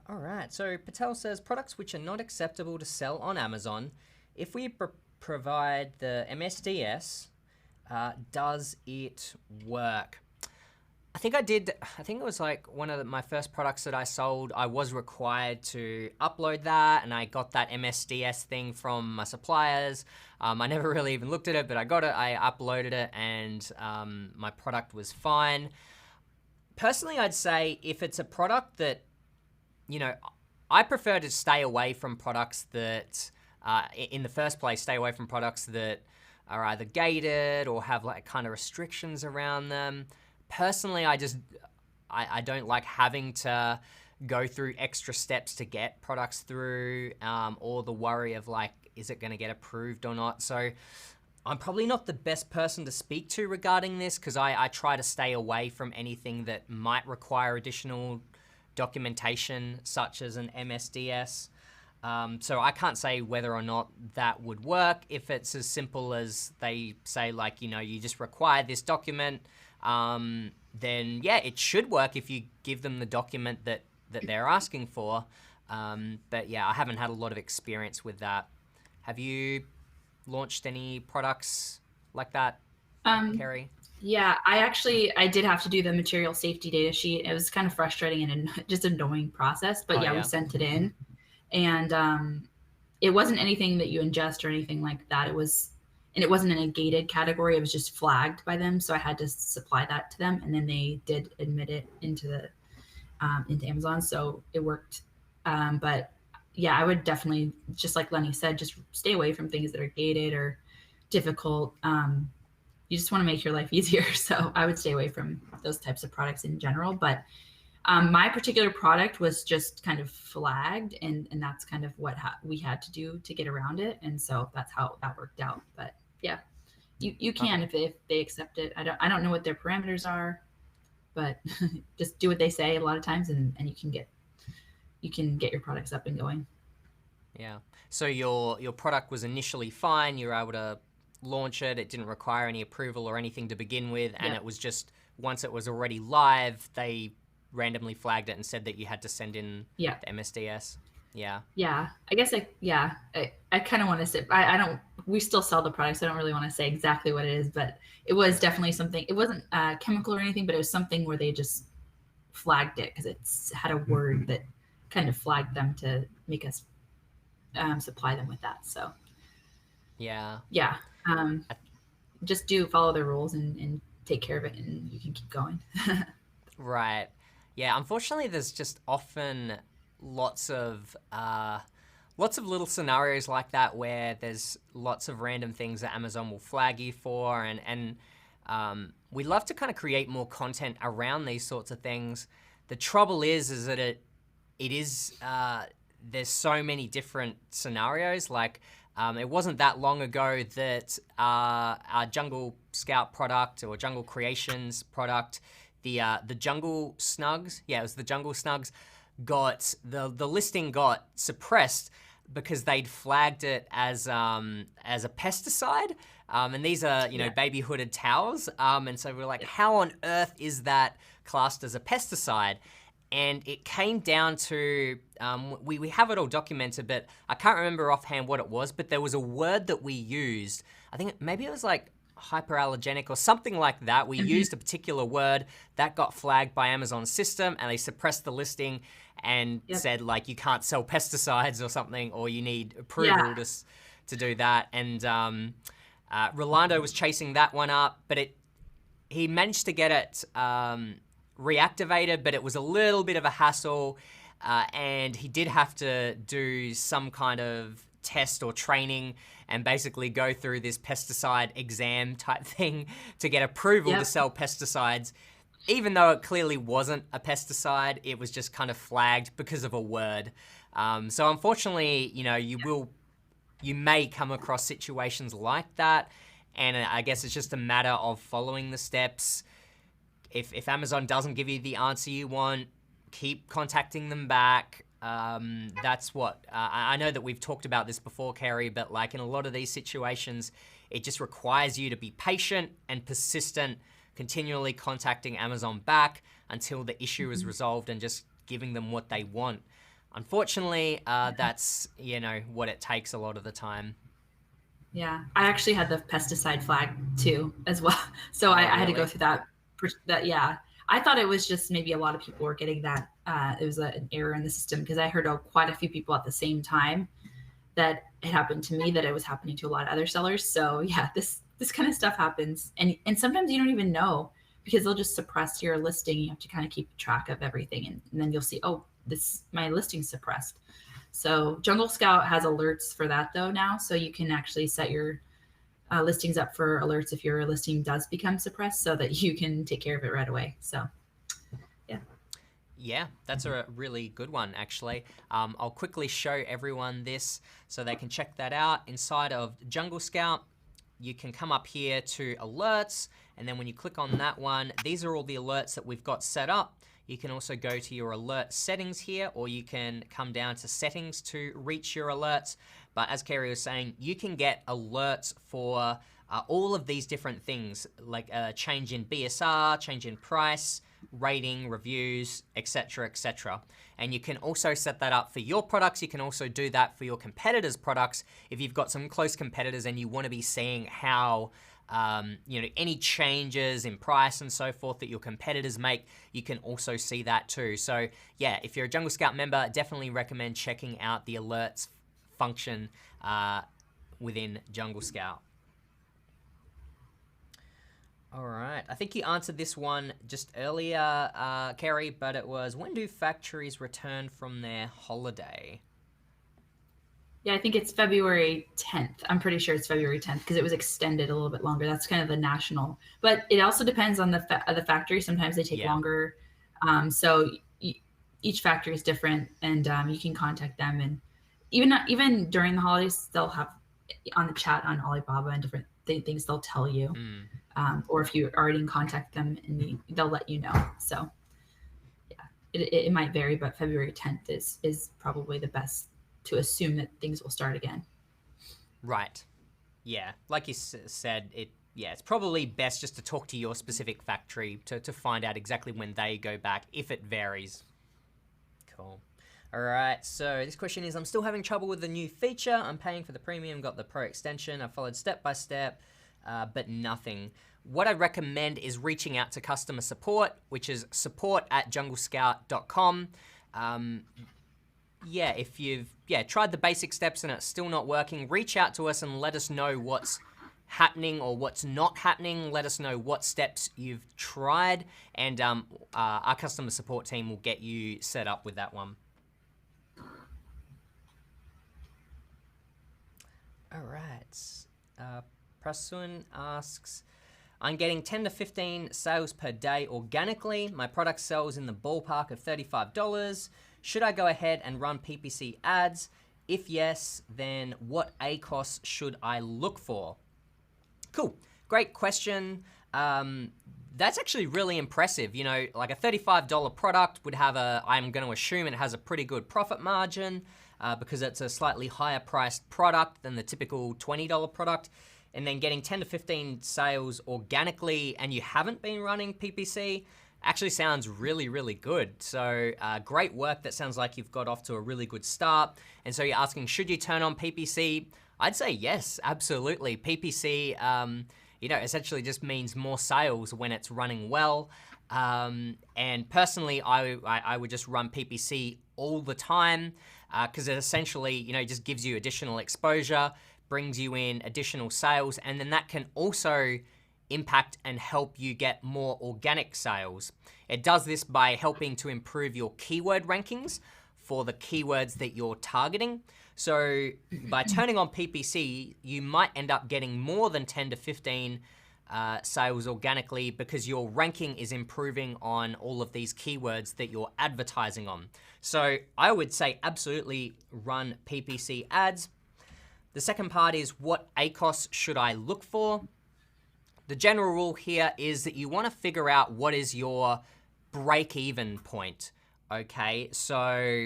All right, so Patel says, products which are not acceptable to sell on Amazon, if we provide the MSDS, does it work? I think I did. I think it was like one of my first products that I sold. I was required to upload that, and I got that MSDS thing from my suppliers. I never really even looked at it, but I got it. I uploaded it, and my product was fine. Personally, I'd say if it's a product that, you know, I prefer to stay away from products that, in the first place, stay away from products that are either gated or have like kind of restrictions around them. Personally, I don't like having to go through extra steps to get products through, or the worry of like, is it going to get approved or not? So I'm probably not the best person to speak to regarding this, because I try to stay away from anything that might require additional documentation, such as an MSDS. So I can't say whether or not that would work. If it's as simple as they say, like, you know, you just require this document, then yeah, it should work if you give them the document that they're asking for. But yeah, I haven't had a lot of experience with that. Have you launched any products like that, Kerry? Yeah, I did have to do the material safety data sheet. It was kind of frustrating and just annoying process, but we sent it in, and it wasn't anything that you ingest or anything like that. It wasn't in a gated category. It was just flagged by them, so I had to supply that to them, and then they did admit it into Amazon, so it worked. But yeah, I would definitely, just like Lenny said, just stay away from things that are gated or difficult. You just want to make your life easier. So I would stay away from those types of products in general. But my particular product was just kind of flagged, and that's kind of what we had to do to get around it. And so that's how that worked out. But yeah, you can, if they accept it. I don't know what their parameters are, but just do what they say a lot of times, and you can get your products up and going. Yeah. So your product was initially fine. You were able to launch it. It didn't require any approval or anything to begin with, and it was just, once it was already live, they randomly flagged it and said that you had to send in the MSDS. Yeah. I guess I kind of want to say, we still sell the product, so I don't really want to say exactly what it is, but it was definitely something. It wasn't chemical or anything, but it was something where they just flagged it because it had a word that kind of flagged them to make us supply them with that. So yeah, just follow the rules and take care of it, and you can keep going. Right. Yeah, unfortunately there's just often lots of little scenarios like that where there's lots of random things that Amazon will flag you for, and we love to kind of create more content around these sorts of things. The trouble is that it is there's so many different scenarios. Like it wasn't that long ago that our Jungle Scout product, or Jungle Creations product, the Jungle Snugs, it was the Jungle Snugs, got the listing got suppressed because they'd flagged it as a pesticide, and these are baby hooded towels, and so we're like, how on earth is that classed as a pesticide? And it came down to, we have it all documented, but I can't remember offhand what it was, but there was a word that we used. I think maybe it was like hyperallergenic or something like that. We used a particular word that got flagged by Amazon's system, and they suppressed the listing and said, like, you can't sell pesticides or something, or you need approval to do that. And Rolando was chasing that one up, but he managed to get it reactivated, but it was a little bit of a hassle, and he did have to do some kind of test or training and basically go through this pesticide exam type thing to get approval to sell pesticides, even though it clearly wasn't a pesticide. It was just kind of flagged because of a word. So unfortunately, you may come across situations like that, and I guess it's just a matter of following the steps. If Amazon doesn't give you the answer you want, keep contacting them back. That's what, I know that we've talked about this before, Kerry, but like in a lot of these situations, it just requires you to be patient and persistent, continually contacting Amazon back until the issue is resolved and just giving them what they want. Unfortunately, that's, what it takes a lot of the time. Yeah, I actually had the pesticide flag too, as well. So I had to go through that. I thought it was just maybe a lot of people were getting that. It was an error in the system because I heard quite a few people at the same time that it happened to me, that it was happening to a lot of other sellers. So yeah, this kind of stuff happens. And sometimes you don't even know because they'll just suppress your listing. You have to kind of keep track of everything. And then you'll see, oh, my listing's suppressed. So Jungle Scout has alerts for that though now. So you can actually set your listings up for alerts if your listing does become suppressed so that you can take care of it right away. So yeah. Yeah, that's a really good one, actually. I'll quickly show everyone this so they can check that out. Inside of Jungle Scout, you can come up here to alerts, and then when you click on that one, these are all the alerts that we've got set up. You can also go to your alert settings here, or you can come down to settings to reach your alerts. But as Kerry was saying, you can get alerts for all of these different things, like change in BSR, change in price, rating, reviews, etc., etc. And you can also set that up for your products. You can also do that for your competitors' products. If you've got some close competitors and you want to be seeing how any changes in price and so forth that your competitors make, you can also see that too. So yeah, if you're a Jungle Scout member, definitely recommend checking out the alerts function within Jungle Scout. All right, I think you answered this one just earlier, Kerry, but it was, when do factories return from their holiday? Yeah, I think it's February 10th. I'm pretty sure it's February 10th because it was extended a little bit longer. That's kind of the national, but it also depends on the factory. Sometimes they take longer. So each factory is different, and you can contact them. And even during the holidays, they'll have on the chat on Alibaba and different things they'll tell you. Or if you're already in contact with them, and they'll let you know. So yeah, it might vary, but February 10th is probably the best to assume that things will start again. Right. Yeah. Like you said, it's probably best just to talk to your specific factory to find out exactly when they go back, if it varies. Cool. All right. So this question is, I'm still having trouble with the new feature. I'm paying for the premium, got the pro extension. I followed step by step, but nothing. What I recommend is reaching out to customer support, which is support@junglescout.com. Yeah, if you've tried the basic steps and it's still not working, reach out to us and let us know what's happening or what's not happening. Let us know what steps you've tried, and our customer support team will get you set up with that one. All right. Prasun asks, I'm getting 10 to 15 sales per day organically. My product sells in the ballpark of $35. Should I go ahead and run PPC ads? If yes, then what ACOS should I look for? Cool, great question. That's actually really impressive. You know, like a $35 product would have I'm going to assume it has a pretty good profit margin because it's a slightly higher priced product than the typical $20 product. And then getting 10 to 15 sales organically and you haven't been running PPC actually sounds really, really good. So great work. That sounds like you've got off to a really good start. And so you're asking, should you turn on PPC? I'd say yes, absolutely. PPC, essentially just means more sales when it's running well. And personally, I would just run PPC all the time because it essentially, just gives you additional exposure, brings you in additional sales, and then that can also impact and help you get more organic sales. It does this by helping to improve your keyword rankings for the keywords that you're targeting. So by turning on PPC, you might end up getting more than 10 to 15 sales organically because your ranking is improving on all of these keywords that you're advertising on. So I would say absolutely run PPC ads. The second part is, what ACOS should I look for? The general rule here is that you want to figure out what is your break-even point, okay? So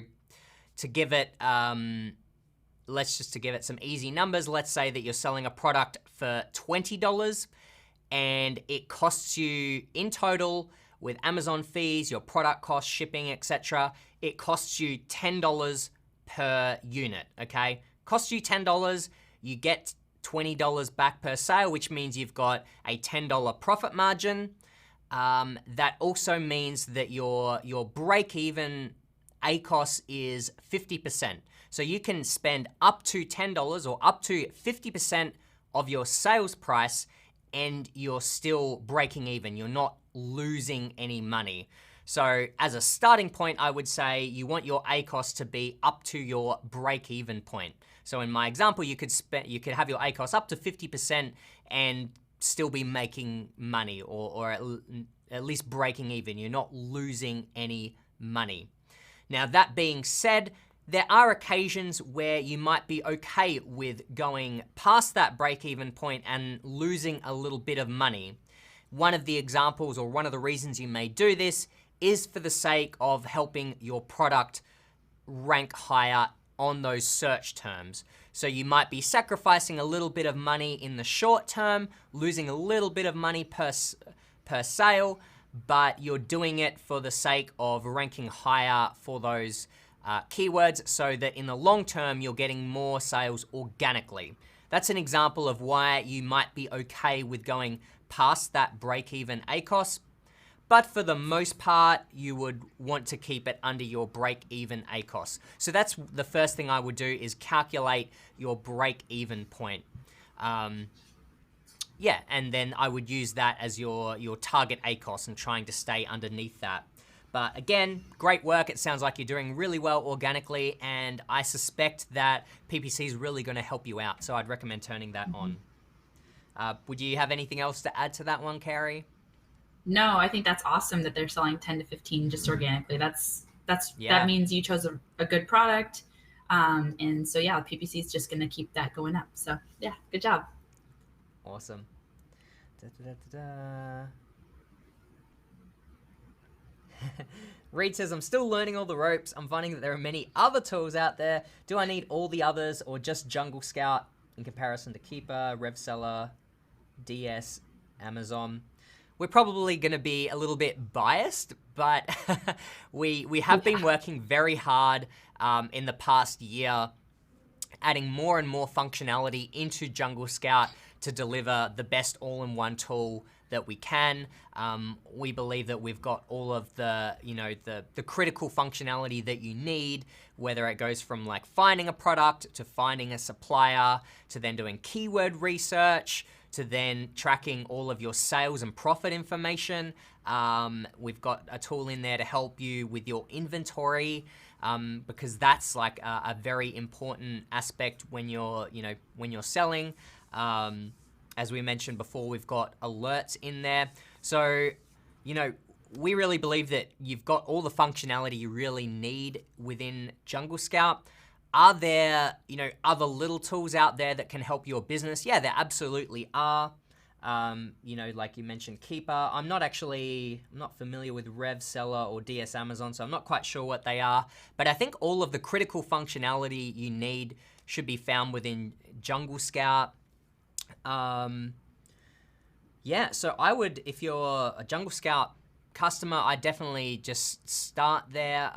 to give it, to give it some easy numbers, let's say that you're selling a product for $20 and it costs you in total with Amazon fees, your product cost, shipping, etc. It costs you $10 per unit, okay? Costs you $10, you get $20 back per sale, which means you've got a $10 profit margin. that also means that your break-even ACOS is 50%. So you can spend up to $10 or up to 50% of your sales price and you're still breaking even. You're not losing any money. So as a starting point, I would say you want your ACOS to be up to your break-even point. So in my example, you could have your ACOS up to 50% and still be making money, or at least breaking even. You're not losing any money. Now, that being said, there are occasions where you might be okay with going past that break-even point and losing a little bit of money. One of the examples, or one of the reasons you may do this, is for the sake of helping your product rank higher on those search terms. So you might be sacrificing a little bit of money in the short term, losing a little bit of money per sale, but you're doing it for the sake of ranking higher for those keywords, so that in the long term, you're getting more sales organically. That's an example of why you might be okay with going past that break-even ACOS, but for the most part, you would want to keep it under your break-even ACOS. So that's the first thing I would do, is calculate your break-even point. Yeah, and then I would use that as your target ACOS and trying to stay underneath that. But again, great work. It sounds like you're doing really well organically, and I suspect that PPC is really going to help you out. So I'd recommend turning that on. Would you have anything else to add to that one, Carrie? No, I think that's awesome that they're selling 10 to 15 just organically. That means you chose a good product. And so yeah, PPC is just going to keep that going up. So yeah, good job. Awesome. Reed says, I'm still learning all the ropes. I'm finding that there are many other tools out there. Do I need all the others or just Jungle Scout in comparison to Keeper, RevSeller, DS, Amazon? We're probably going to be a little bit biased, but we have been working very hard in the past year, adding more and more functionality into Jungle Scout to deliver the best all-in-one tool that we can. We believe that we've got all of the critical functionality that you need, whether it goes from like finding a product to finding a supplier to then doing keyword research to then tracking all of your sales and profit information. We've got a tool in there to help you with your inventory, because that's like a very important aspect when you're selling. As we mentioned before, we've got alerts in there. So, we really believe that you've got all the functionality you really need within Jungle Scout. Are there, other little tools out there that can help your business? Yeah, there absolutely are. Like you mentioned, Keeper. I'm not familiar with RevSeller or DS Amazon, so I'm not quite sure what they are. But I think all of the critical functionality you need should be found within Jungle Scout. So I would, if you're a Jungle Scout customer, I definitely just start there.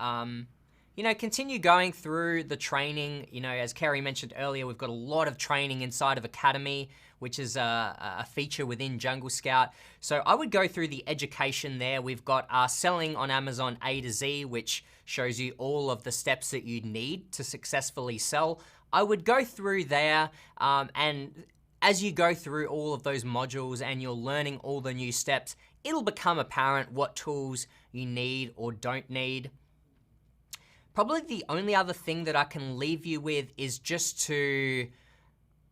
Continue going through the training. As Kerry mentioned earlier, we've got a lot of training inside of Academy, which is a feature within Jungle Scout. So I would go through the education there. We've got our Selling on Amazon A to Z, which shows you all of the steps that you need to successfully sell. I would go through there, and as you go through all of those modules and you're learning all the new steps, it'll become apparent what tools you need or don't need. Probably the only other thing that I can leave you with is just to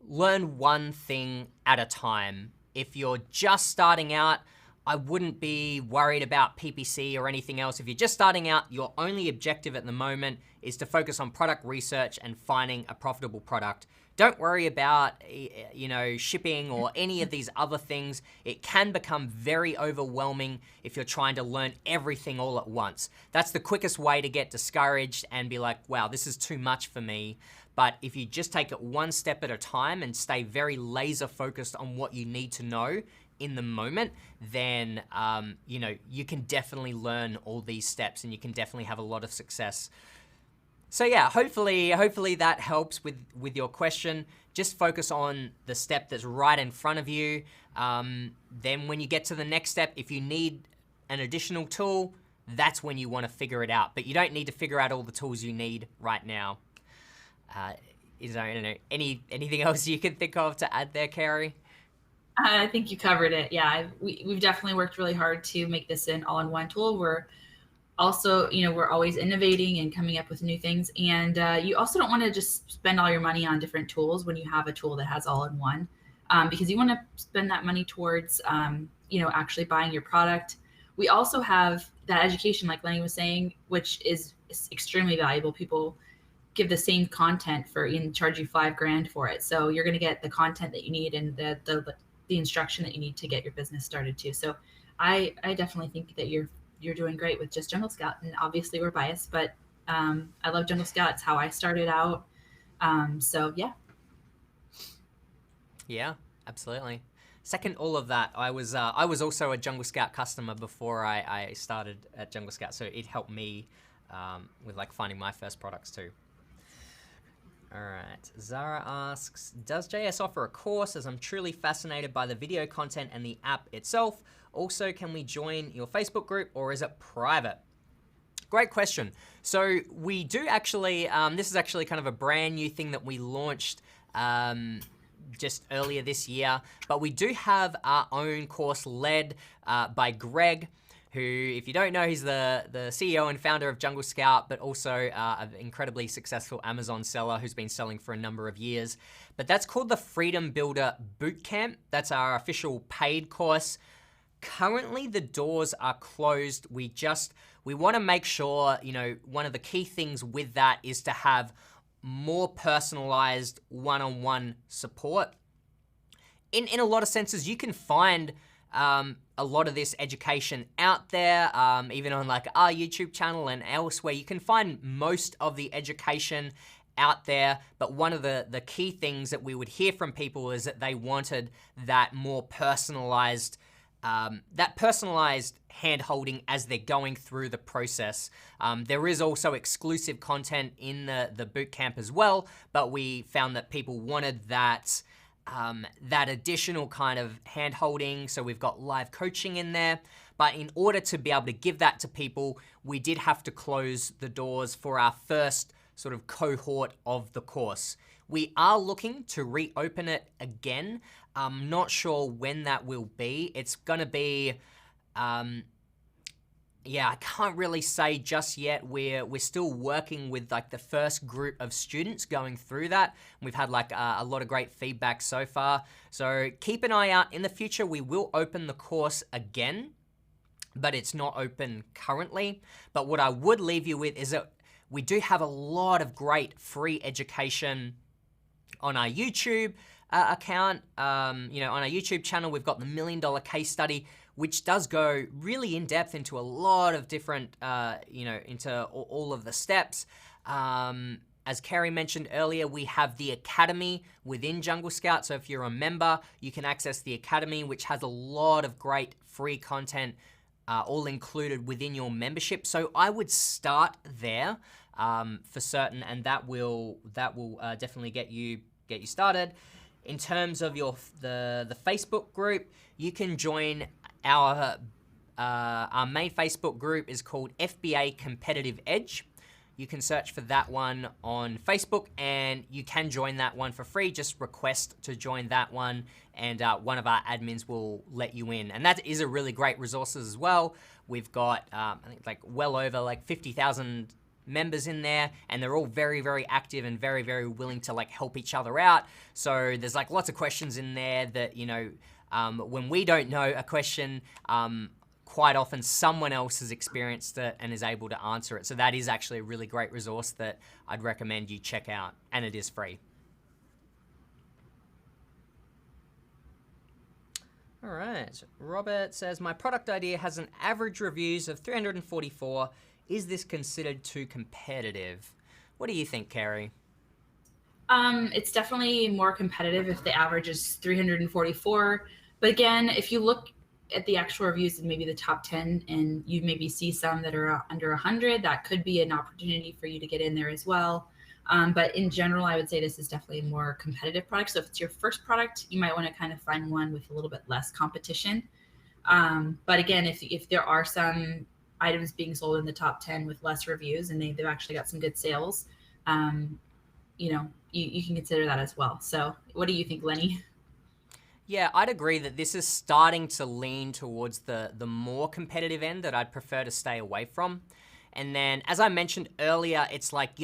learn one thing at a time. If you're just starting out, I wouldn't be worried about PPC or anything else. If you're just starting out, your only objective at the moment is to focus on product research and finding a profitable product. Don't worry about, shipping or any of these other things. It can become very overwhelming if you're trying to learn everything all at once. That's the quickest way to get discouraged and be like, wow, this is too much for me. But if you just take it one step at a time and stay very laser focused on what you need to know in the moment, then, you can definitely learn all these steps and you can definitely have a lot of success. So yeah, hopefully that helps with your question. Just focus on the step that's right in front of you. Then when you get to the next step, if you need an additional tool, that's when you want to figure it out. But you don't need to figure out all the tools you need right now. Is there, I don't know, anything else you can think of to add there, Carrie? I think you covered it. Yeah, we've definitely worked really hard to make this an all-in-one tool. We're also, we're always innovating and coming up with new things. And you also don't want to just spend all your money on different tools when you have a tool that has all-in-one, because you want to spend that money towards, actually buying your product. We also have that education, like Lenny was saying, which is extremely valuable. People give the same content and charge you $5,000 for it. So you're going to get the content that you need and the instruction that you need to get your business started too. So I definitely think that you're doing great with just Jungle Scout, and obviously we're biased, but I love Jungle Scout. It's how I started out. So yeah. Yeah, absolutely. Second, all of that. I was also a Jungle Scout customer before I started at Jungle Scout, so it helped me with like finding my first products too. All right, Zara asks, does JS offer a course, as I'm truly fascinated by the video content and the app itself? Also, can we join your Facebook group, or is it private? Great question. So we do actually, this is actually kind of a brand new thing that we launched just earlier this year, but we do have our own course led by Greg, who, if you don't know, he's the CEO and founder of Jungle Scout, but also an incredibly successful Amazon seller who's been selling for a number of years. But that's called the Freedom Builder Bootcamp. That's our official paid course. Currently, the doors are closed. We want to make sure, one of the key things with that is to have more personalized one-on-one support. In a lot of senses, you can find a lot of this education out there, even on like our YouTube channel and elsewhere. You can find most of the education out there, but one of the key things that we would hear from people is that they wanted that more personalized hand-holding as they're going through the process. There is also exclusive content in the bootcamp as well, but we found that people wanted that additional kind of hand-holding, so we've got live coaching in there. But in order to be able to give that to people, we did have to close the doors for our first sort of cohort of the course. We are looking to reopen it again. I'm not sure when that will be. It's gonna be, I can't really say just yet. We're still working with like the first group of students going through that. We've had like a lot of great feedback so far. So keep an eye out. In the future, we will open the course again, but it's not open currently. But what I would leave you with is that we do have a lot of great free education on our YouTube account. On our YouTube channel, we've got the $1 Million Case Study, which does go really in depth into a lot of different, into all of the steps. As Carrie mentioned earlier, we have the Academy within Jungle Scout. So if you're a member, you can access the Academy, which has a lot of great free content all included within your membership. So I would start there for certain, and that will definitely get you started. In terms of the Facebook group, you can join our main Facebook group is called FBA Competitive Edge. You can search for that one on Facebook, and you can join that one for free. Just request to join that one, and one of our admins will let you in. And that is a really great resource as well. We've got, I think, like well over like 50,000 members in there, and they're all very, very active and very, very willing to like help each other out. So there's like lots of questions in there that, when we don't know a question, quite often someone else has experienced it and is able to answer it. So that is actually a really great resource that I'd recommend you check out, and it is free. All right, Robert says, my product idea has an average reviews of 344. Is this considered too competitive? What do you think, Carrie? It's definitely more competitive if the average is 344. But again, if you look at the actual reviews in maybe the top 10, and you maybe see some that are under 100, that could be an opportunity for you to get in there as well. But in general, I would say this is definitely a more competitive product. So if it's your first product, you might want to kind of find one with a little bit less competition. But again, if there are some items being sold in the top 10 with less reviews and they've actually got some good sales, you know, you can consider that as well. So what do you think, Lenny? Yeah, I'd agree that this is starting to lean towards the more competitive end that I'd prefer to stay away from. And then, as I mentioned earlier, it's like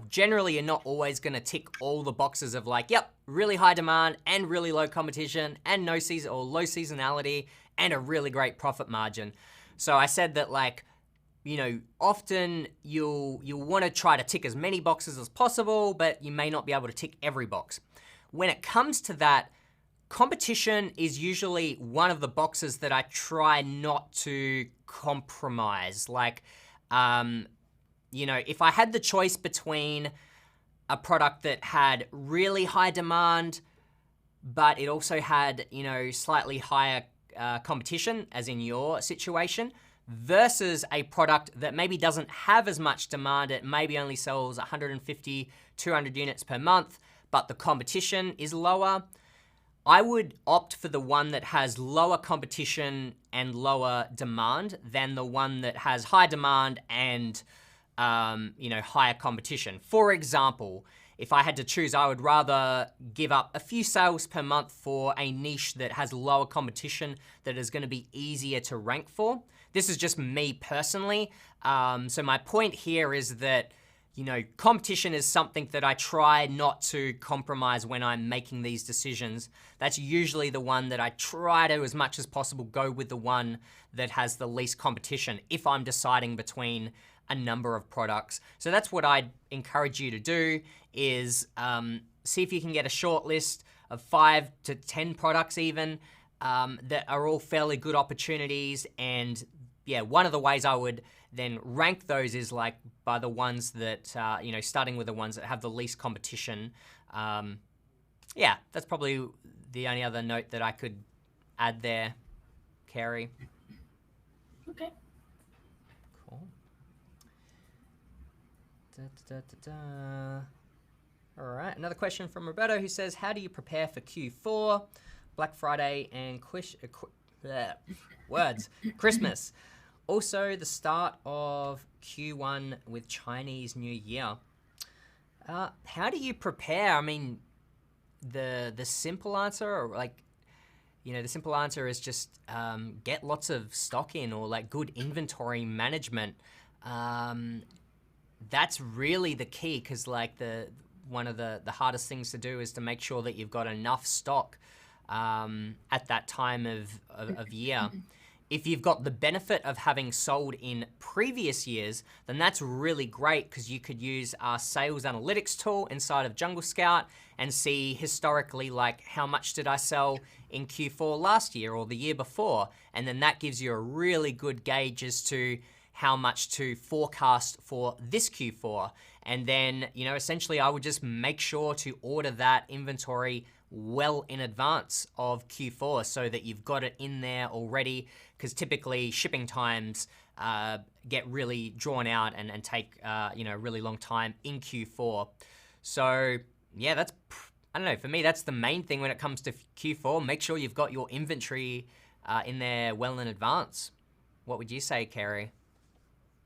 generally you're not always going to tick all the boxes of like, yep, really high demand and really low competition and no season or low seasonality and a really great profit margin. So I said that, like, you know, often you'll want to try to tick as many boxes as possible, but you may not be able to tick every box. When it comes to that, competition is usually one of the boxes that I try not to compromise. Like, you know, if I had the choice between a product that had really high demand, but it also had, you know, slightly higher competition, as in your situation, versus a product that maybe doesn't have as much demand, it maybe only sells 150, 200 units per month, but the competition is lower, I would opt for the one that has lower competition and lower demand than the one that has high demand and, you know, higher competition. For example, if I had to choose, I would rather give up a few sales per month for a niche that has lower competition that is going to be easier to rank for. This is just me personally. So my point here is that, you know, competition is something that I try not to compromise when I'm making these decisions. That's usually the one that I try to, as much as possible, go with the one that has the least competition if I'm deciding between a number of products. So that's what I'd encourage you to do is see if you can get a short list of 5 to 10 products even that are all fairly good opportunities. And yeah, one of the ways I would then rank those is like by the ones that, you know, starting with the ones that have the least competition. Yeah, that's probably the only other note that I could add there, Carrie. Okay. Cool. All right, another question from Roberto who says, how do you prepare for Q4, Black Friday, and Christmas? Also, the start of Q1 with Chinese New Year. How do you prepare? I mean, the simple answer, or like, you know, the simple answer is just get lots of stock in, or like good inventory management. That's really the key, because like one of the hardest things to do is to make sure that you've got enough stock at that time of year. If you've got the benefit of having sold in previous years, then that's really great, because you could use our sales analytics tool inside of Jungle Scout and see historically, like, how much did I sell in Q4 last year or the year before? And then that gives you a really good gauge as to how much to forecast for this Q4. And then, you know, essentially I would just make sure to order that inventory well in advance of Q4 so that you've got it in there already, because typically shipping times get really drawn out and take you know, a really long time in Q4. So yeah, that's, I don't know, for me that's the main thing when it comes to Q4. Make sure you've got your inventory in there well in advance. What would you say, Carrie?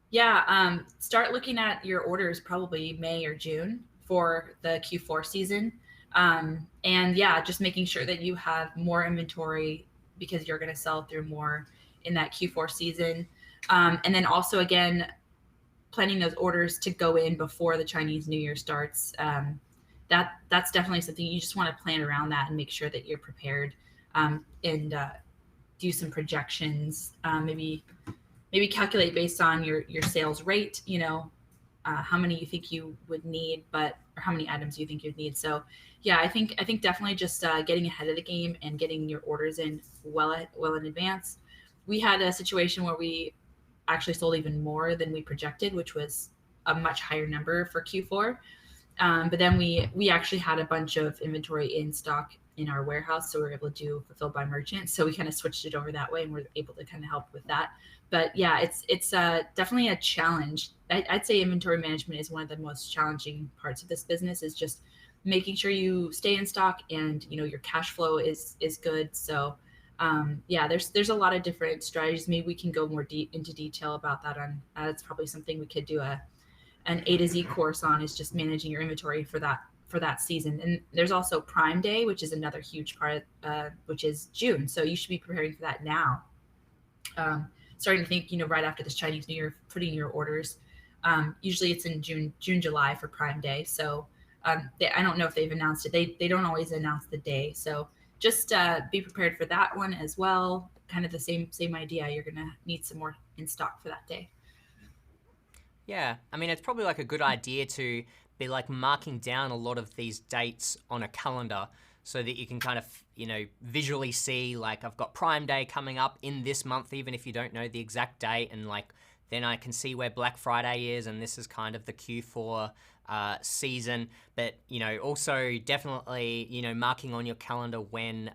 Yeah, start looking at your orders probably May or June for the Q4 season. And yeah, just making sure that you have more inventory because you're going to sell through more in that Q4 season. And then also, again, planning those orders to go in before the Chinese New Year starts. That's definitely something you just want to plan around that and make sure that you're prepared, and do some projections, maybe calculate based on your sales rate, you know, how many you think you would need, or how many items you think you'd need. So yeah, I think definitely just getting ahead of the game and getting your orders in well in advance. We had a situation where we actually sold even more than we projected, which was a much higher number for Q4. But then we actually had a bunch of inventory in stock in our warehouse, so we're able to do fulfilled by merchant. So we kind of switched it over that way, and we're able to kind of help with that. But yeah, it's definitely a challenge. I'd say inventory management is one of the most challenging parts of this business, is just making sure you stay in stock and your cash flow is good. So yeah, there's a lot of different strategies. Maybe we can go more into detail about that. On that's probably something we could do an A to Z course on, is just managing your inventory for that season. And there's also Prime Day, which is another huge part, which is June. So you should be preparing for that now. Starting to think, right after this Chinese New Year, putting your orders. Usually it's in June, July for Prime Day. So I don't know if they've announced it. They don't always announce the day. So just be prepared for that one as well. Kind of the same idea. You're gonna need some more in stock for that day. Yeah, I mean, it's probably like a good idea to be like marking down a lot of these dates on a calendar, so that you can kind of, visually see, like, I've got Prime Day coming up in this month, even if you don't know the exact date, and like then I can see where Black Friday is, and this is kind of the Q4 season. But also definitely marking on your calendar when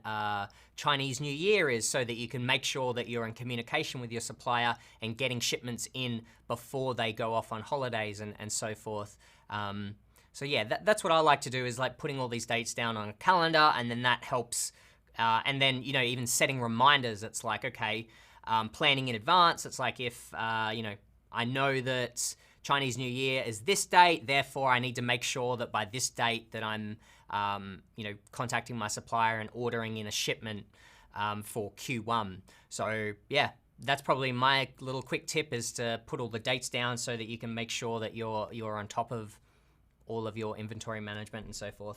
Chinese New Year is, so that you can make sure that you're in communication with your supplier and getting shipments in before they go off on holidays and so forth. So yeah, that's what I like to do, is like putting all these dates down on a calendar, and then that helps. And then even setting reminders. It's like, okay, planning in advance. It's like, if I know that Chinese New Year is this date, therefore I need to make sure that by this date that I'm contacting my supplier and ordering in a shipment for Q1. So yeah, that's probably my little quick tip, is to put all the dates down so that you can make sure that you're on top of all of your inventory management and so forth.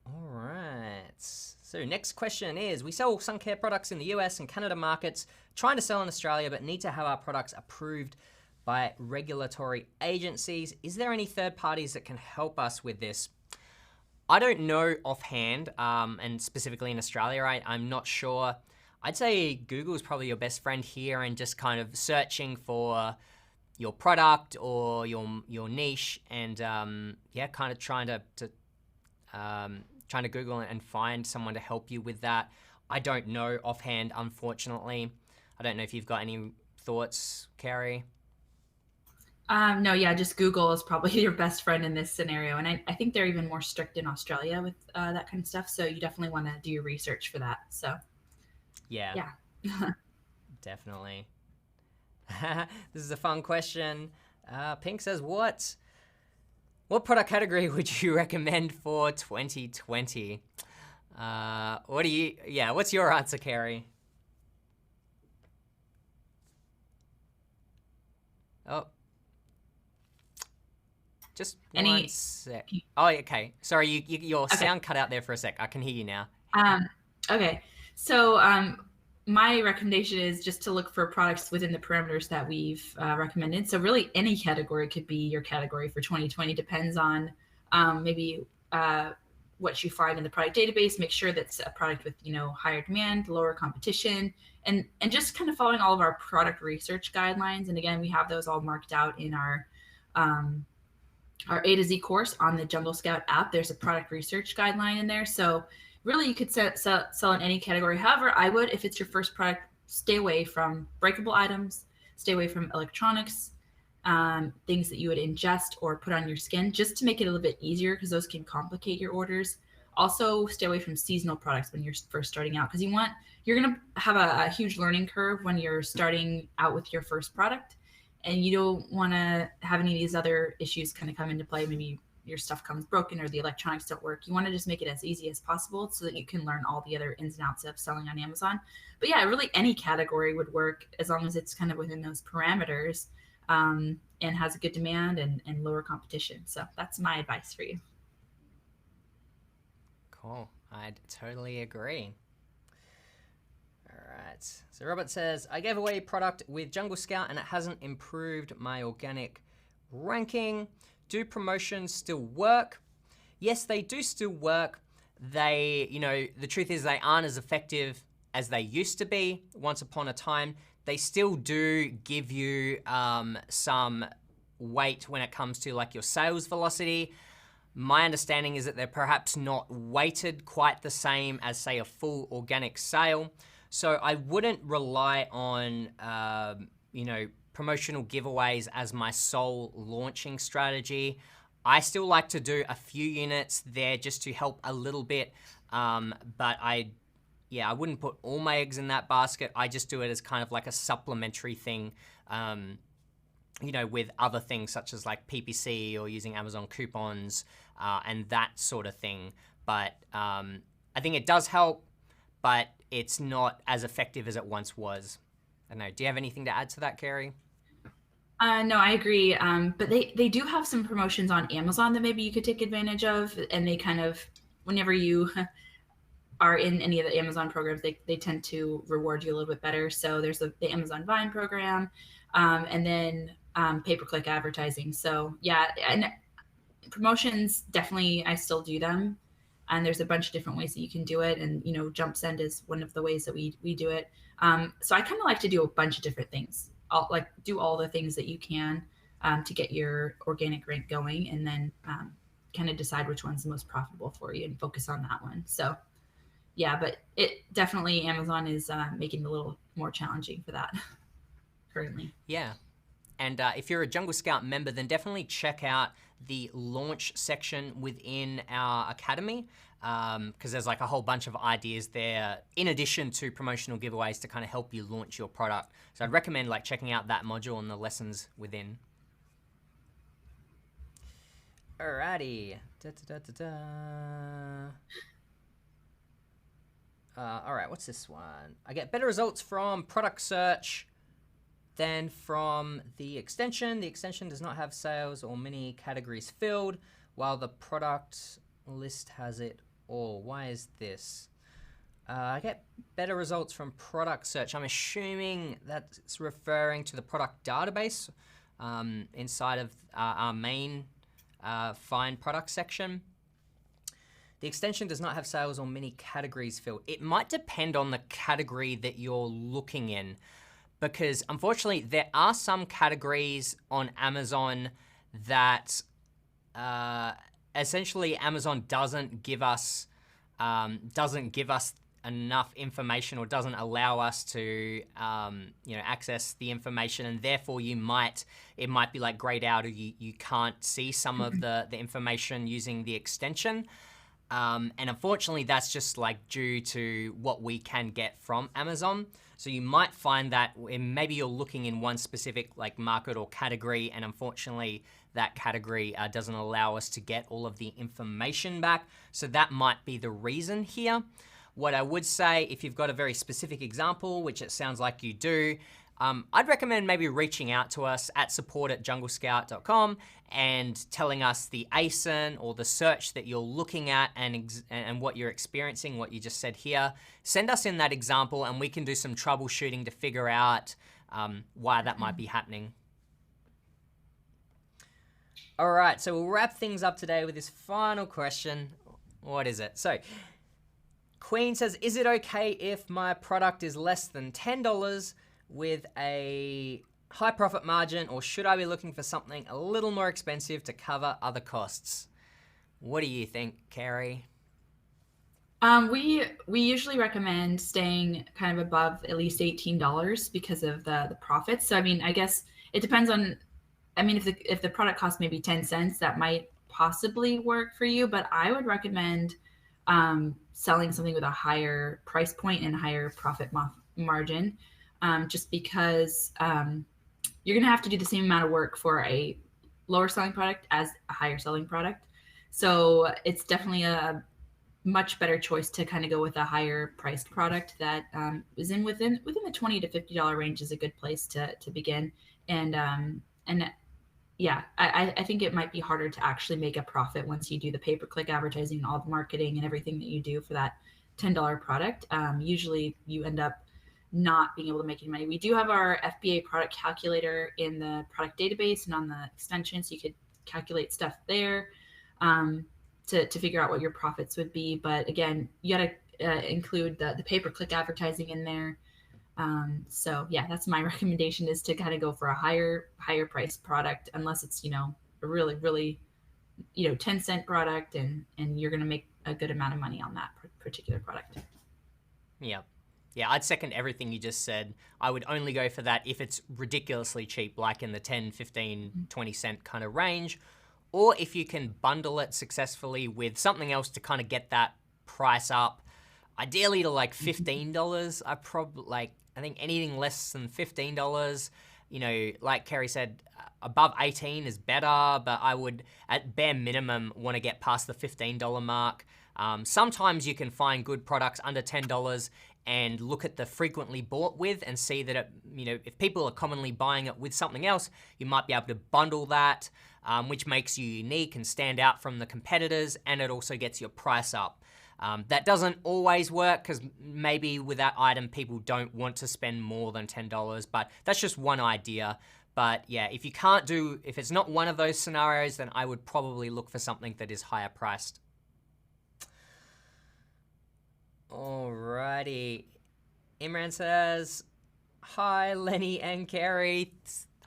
All right. So next question is, we sell sun care products in the US and Canada markets, trying to sell in Australia, but need to have our products approved by regulatory agencies. Is there any third parties that can help us with this? I don't know offhand, and specifically in Australia, I'm not sure. I'd say Google is probably your best friend here, and just kind of searching for your product or your niche, and kind of trying to Google and find someone to help you with that. I don't know offhand, unfortunately. I don't know if you've got any thoughts, Carrie. No, yeah, just Google is probably your best friend in this scenario. And I think they're even more strict in Australia with that kind of stuff. So you definitely want to do your research for that. So yeah. Definitely. This is a fun question. Pink says, what product category would you recommend for 2020? What's your answer, Carrie? Oh, just one sec. Oh, okay. Sorry, your sound cut out there for a sec. I can hear you now. Okay. So my recommendation is just to look for products within the parameters that we've recommended. So really any category could be your category for 2020. Depends on maybe what you find in the product database. Make sure that's a product with higher demand, lower competition, and just kind of following all of our product research guidelines. And again, we have those all marked out in our A to Z course on the Jungle Scout app. There's a product research guideline in there. So really, you could sell in any category. However, I would, if it's your first product, stay away from breakable items, stay away from electronics, things that you would ingest or put on your skin, just to make it a little bit easier, because those can complicate your orders. Also, stay away from seasonal products when you're first starting out, because you're going to have a huge learning curve when you're starting out with your first product, and you don't want to have any of these other issues kind of come into play. Maybe your stuff comes broken or the electronics don't work. You want to just make it as easy as possible so that you can learn all the other ins and outs of selling on Amazon. But yeah, really any category would work, as long as it's kind of within those parameters, and has a good demand and lower competition. So that's my advice for you. Cool. I totally agree. All right. So Robert says, I gave away a product with Jungle Scout and it hasn't improved my organic ranking. Do promotions still work? Yes, they do still work. They, the truth is they aren't as effective as they used to be once upon a time. They still do give you some weight when it comes to like your sales velocity. My understanding is that they're perhaps not weighted quite the same as, say, a full organic sale. So I wouldn't rely on, promotional giveaways as my sole launching strategy. I still like to do a few units there just to help a little bit, but I wouldn't put all my eggs in that basket. I just do it as kind of like a supplementary thing, with other things such as like PPC or using Amazon coupons and that sort of thing. But I think it does help, but it's not as effective as it once was. I don't know. Do you have anything to add to that, Carrie? No, I agree. But they do have some promotions on Amazon that maybe you could take advantage of. And they kind of, whenever you are in any of the Amazon programs, they tend to reward you a little bit better. So there's the Amazon Vine program, and then pay-per-click advertising. So yeah, and promotions, definitely I still do them. And there's a bunch of different ways that you can do it. And, jump send is one of the ways that we do it. So I kind of like to do a bunch of different things. I'll do all the things that you can to get your organic rank going, and then kind of decide which one's the most profitable for you and focus on that one. So yeah, but it definitely, Amazon is making it a little more challenging for that currently. Yeah. And if you're a Jungle Scout member, then definitely check out the launch section within our academy, because there's like a whole bunch of ideas there in addition to promotional giveaways to kind of help you launch your product. So I'd recommend like checking out that module and the lessons within. Alrighty. All right, what's this one? I get better results from product search than from the extension. The extension does not have sales or many categories filled, while the product list has it all. Why is this? I get better results from product search. I'm assuming that's referring to the product database inside of our main find product section. The extension does not have sales or many categories filled. It might depend on the category that you're looking in, because unfortunately there are some categories on Amazon that essentially Amazon doesn't give us enough information, or doesn't allow us to access the information, and therefore it might be like grayed out, or you can't see some of the information using the extension. And unfortunately, that's just like due to what we can get from Amazon. So you might find that maybe you're looking in one specific like market or category, and unfortunately that category doesn't allow us to get all of the information back. So that might be the reason here. What I would say, if you've got a very specific example, which it sounds like you do, I'd recommend maybe reaching out to us at support@junglescout.com and telling us the ASIN or the search that you're looking at and what you're experiencing, what you just said here. Send us in that example and we can do some troubleshooting to figure out why that might be happening. All right, so we'll wrap things up today with this final question. What is it? So, Queen says, is it okay if my product is less than $10 with a high profit margin, or should I be looking for something a little more expensive to cover other costs? What do you think, Carrie? We usually recommend staying kind of above at least $18 because of the profits. So I mean, I guess it depends on. I mean, if the product costs maybe 10 cents, that might possibly work for you. But I would recommend selling something with a higher price point and higher profit margin, just because you're going to have to do the same amount of work for a lower selling product as a higher selling product. So it's definitely a much better choice to kind of go with a higher priced product that is within the $20 to $50 range is a good place to begin. And yeah, I think it might be harder to actually make a profit once you do the pay-per-click advertising and all the marketing and everything that you do for that $10 product. Usually you end up not being able to make any money. We do have our FBA product calculator in the product database and on the extension, so you could calculate stuff there to figure out what your profits would be. But again, you got to include the pay-per-click advertising in there. So yeah, that's my recommendation, is to kind of go for a higher priced product, unless it's, a really, really 10-cent product, and you're going to make a good amount of money on that particular product. Yeah. Yeah, I'd second everything you just said. I would only go for that if it's ridiculously cheap, like in the 10, 15, 20 cent kind of range, or if you can bundle it successfully with something else to kind of get that price up, ideally to like $15. I think anything less than $15, like Kerry said, above 18 is better, but I would, at bare minimum, want to get past the $15 mark. Sometimes you can find good products under $10 and look at the frequently bought with and see that, if people are commonly buying it with something else, you might be able to bundle that, which makes you unique and stand out from the competitors, and it also gets your price up. That doesn't always work because maybe with that item, people don't want to spend more than $10, but that's just one idea. But yeah, if it's not one of those scenarios, then I would probably look for something that is higher priced. Alrighty. Imran says, hi, Lenny and Kerry.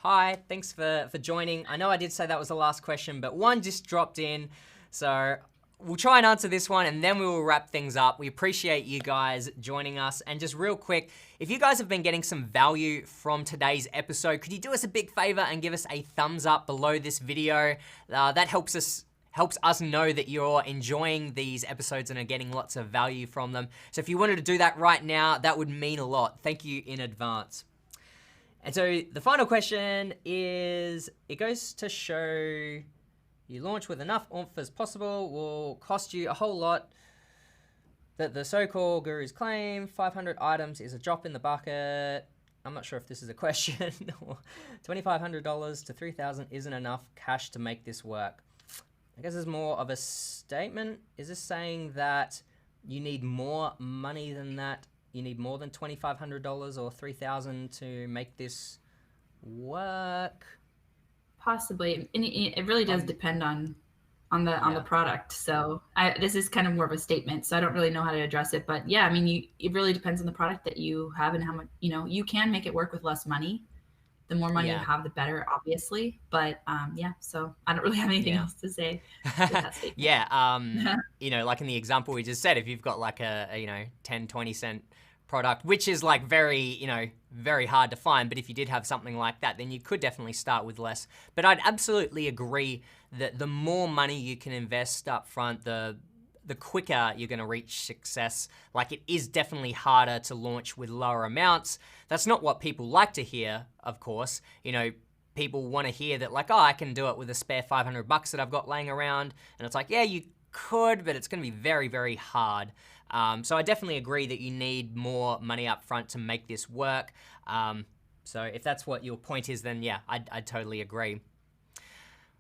Hi, thanks for joining. I know I did say that was the last question, but one just dropped in. So we'll try and answer this one and then we will wrap things up. We appreciate you guys joining us. And just real quick, if you guys have been getting some value from today's episode, could you do us a big favor and give us a thumbs up below this video? That helps us know that you're enjoying these episodes and are getting lots of value from them. So if you wanted to do that right now, that would mean a lot. Thank you in advance. And so the final question is, it goes to show you launch with enough oomph as possible will cost you a whole lot that the so-called gurus claim. 500 items is a drop in the bucket. I'm not sure if this is a question. $2,500 to $3,000 isn't enough cash to make this work. I guess it's more of a statement. Is this saying that you need more money than that? You need more than $2,500 or $3,000 to make this work? Possibly. And it really does depend on the product. So this is kind of more of a statement, so I don't really know how to address it. But yeah, I mean, it really depends on the product that you have and how much, you can make it work with less money. The more money you have, the better, obviously. But so I don't really have anything else to say with that statement. Like in the example we just said, if you've got like a 10, 20 cent product, which is like very, very hard to find, but if you did have something like that, then you could definitely start with less. But I'd absolutely agree that the more money you can invest up front, the quicker you're going to reach success. Like, it is definitely harder to launch with lower amounts. That's not what people like to hear, of course. People want to hear that, like, oh, I can do it with a spare $500 that I've got laying around. And it's like, yeah, you could, but it's going to be very, very hard. So I definitely agree that you need more money up front to make this work. So if that's what your point is, then yeah, I'd totally agree.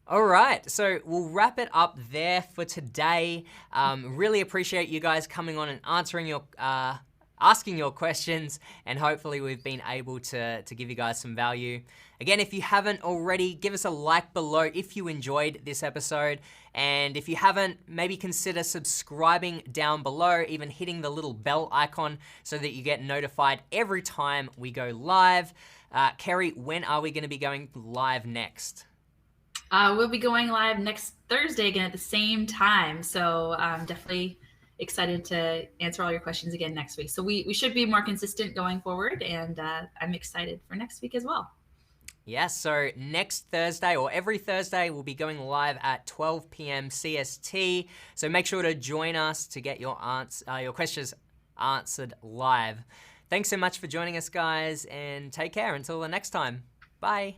All right, so we'll wrap it up there for today. Really appreciate you guys coming on and asking your questions, and hopefully we've been able to give you guys some value. Again, if you haven't already, give us a like below if you enjoyed this episode. And if you haven't, maybe consider subscribing down below, even hitting the little bell icon so that you get notified every time we go live. Kerry, when are we going to be going live next? We'll be going live next Thursday again at the same time. So I'm definitely excited to answer all your questions again next week. So we should be more consistent going forward, and I'm excited for next week as well. Yes, so next Thursday, or every Thursday, we'll be going live at 12 p.m. CST. So make sure to join us to get your questions answered live. Thanks so much for joining us, guys, and take care until the next time. Bye.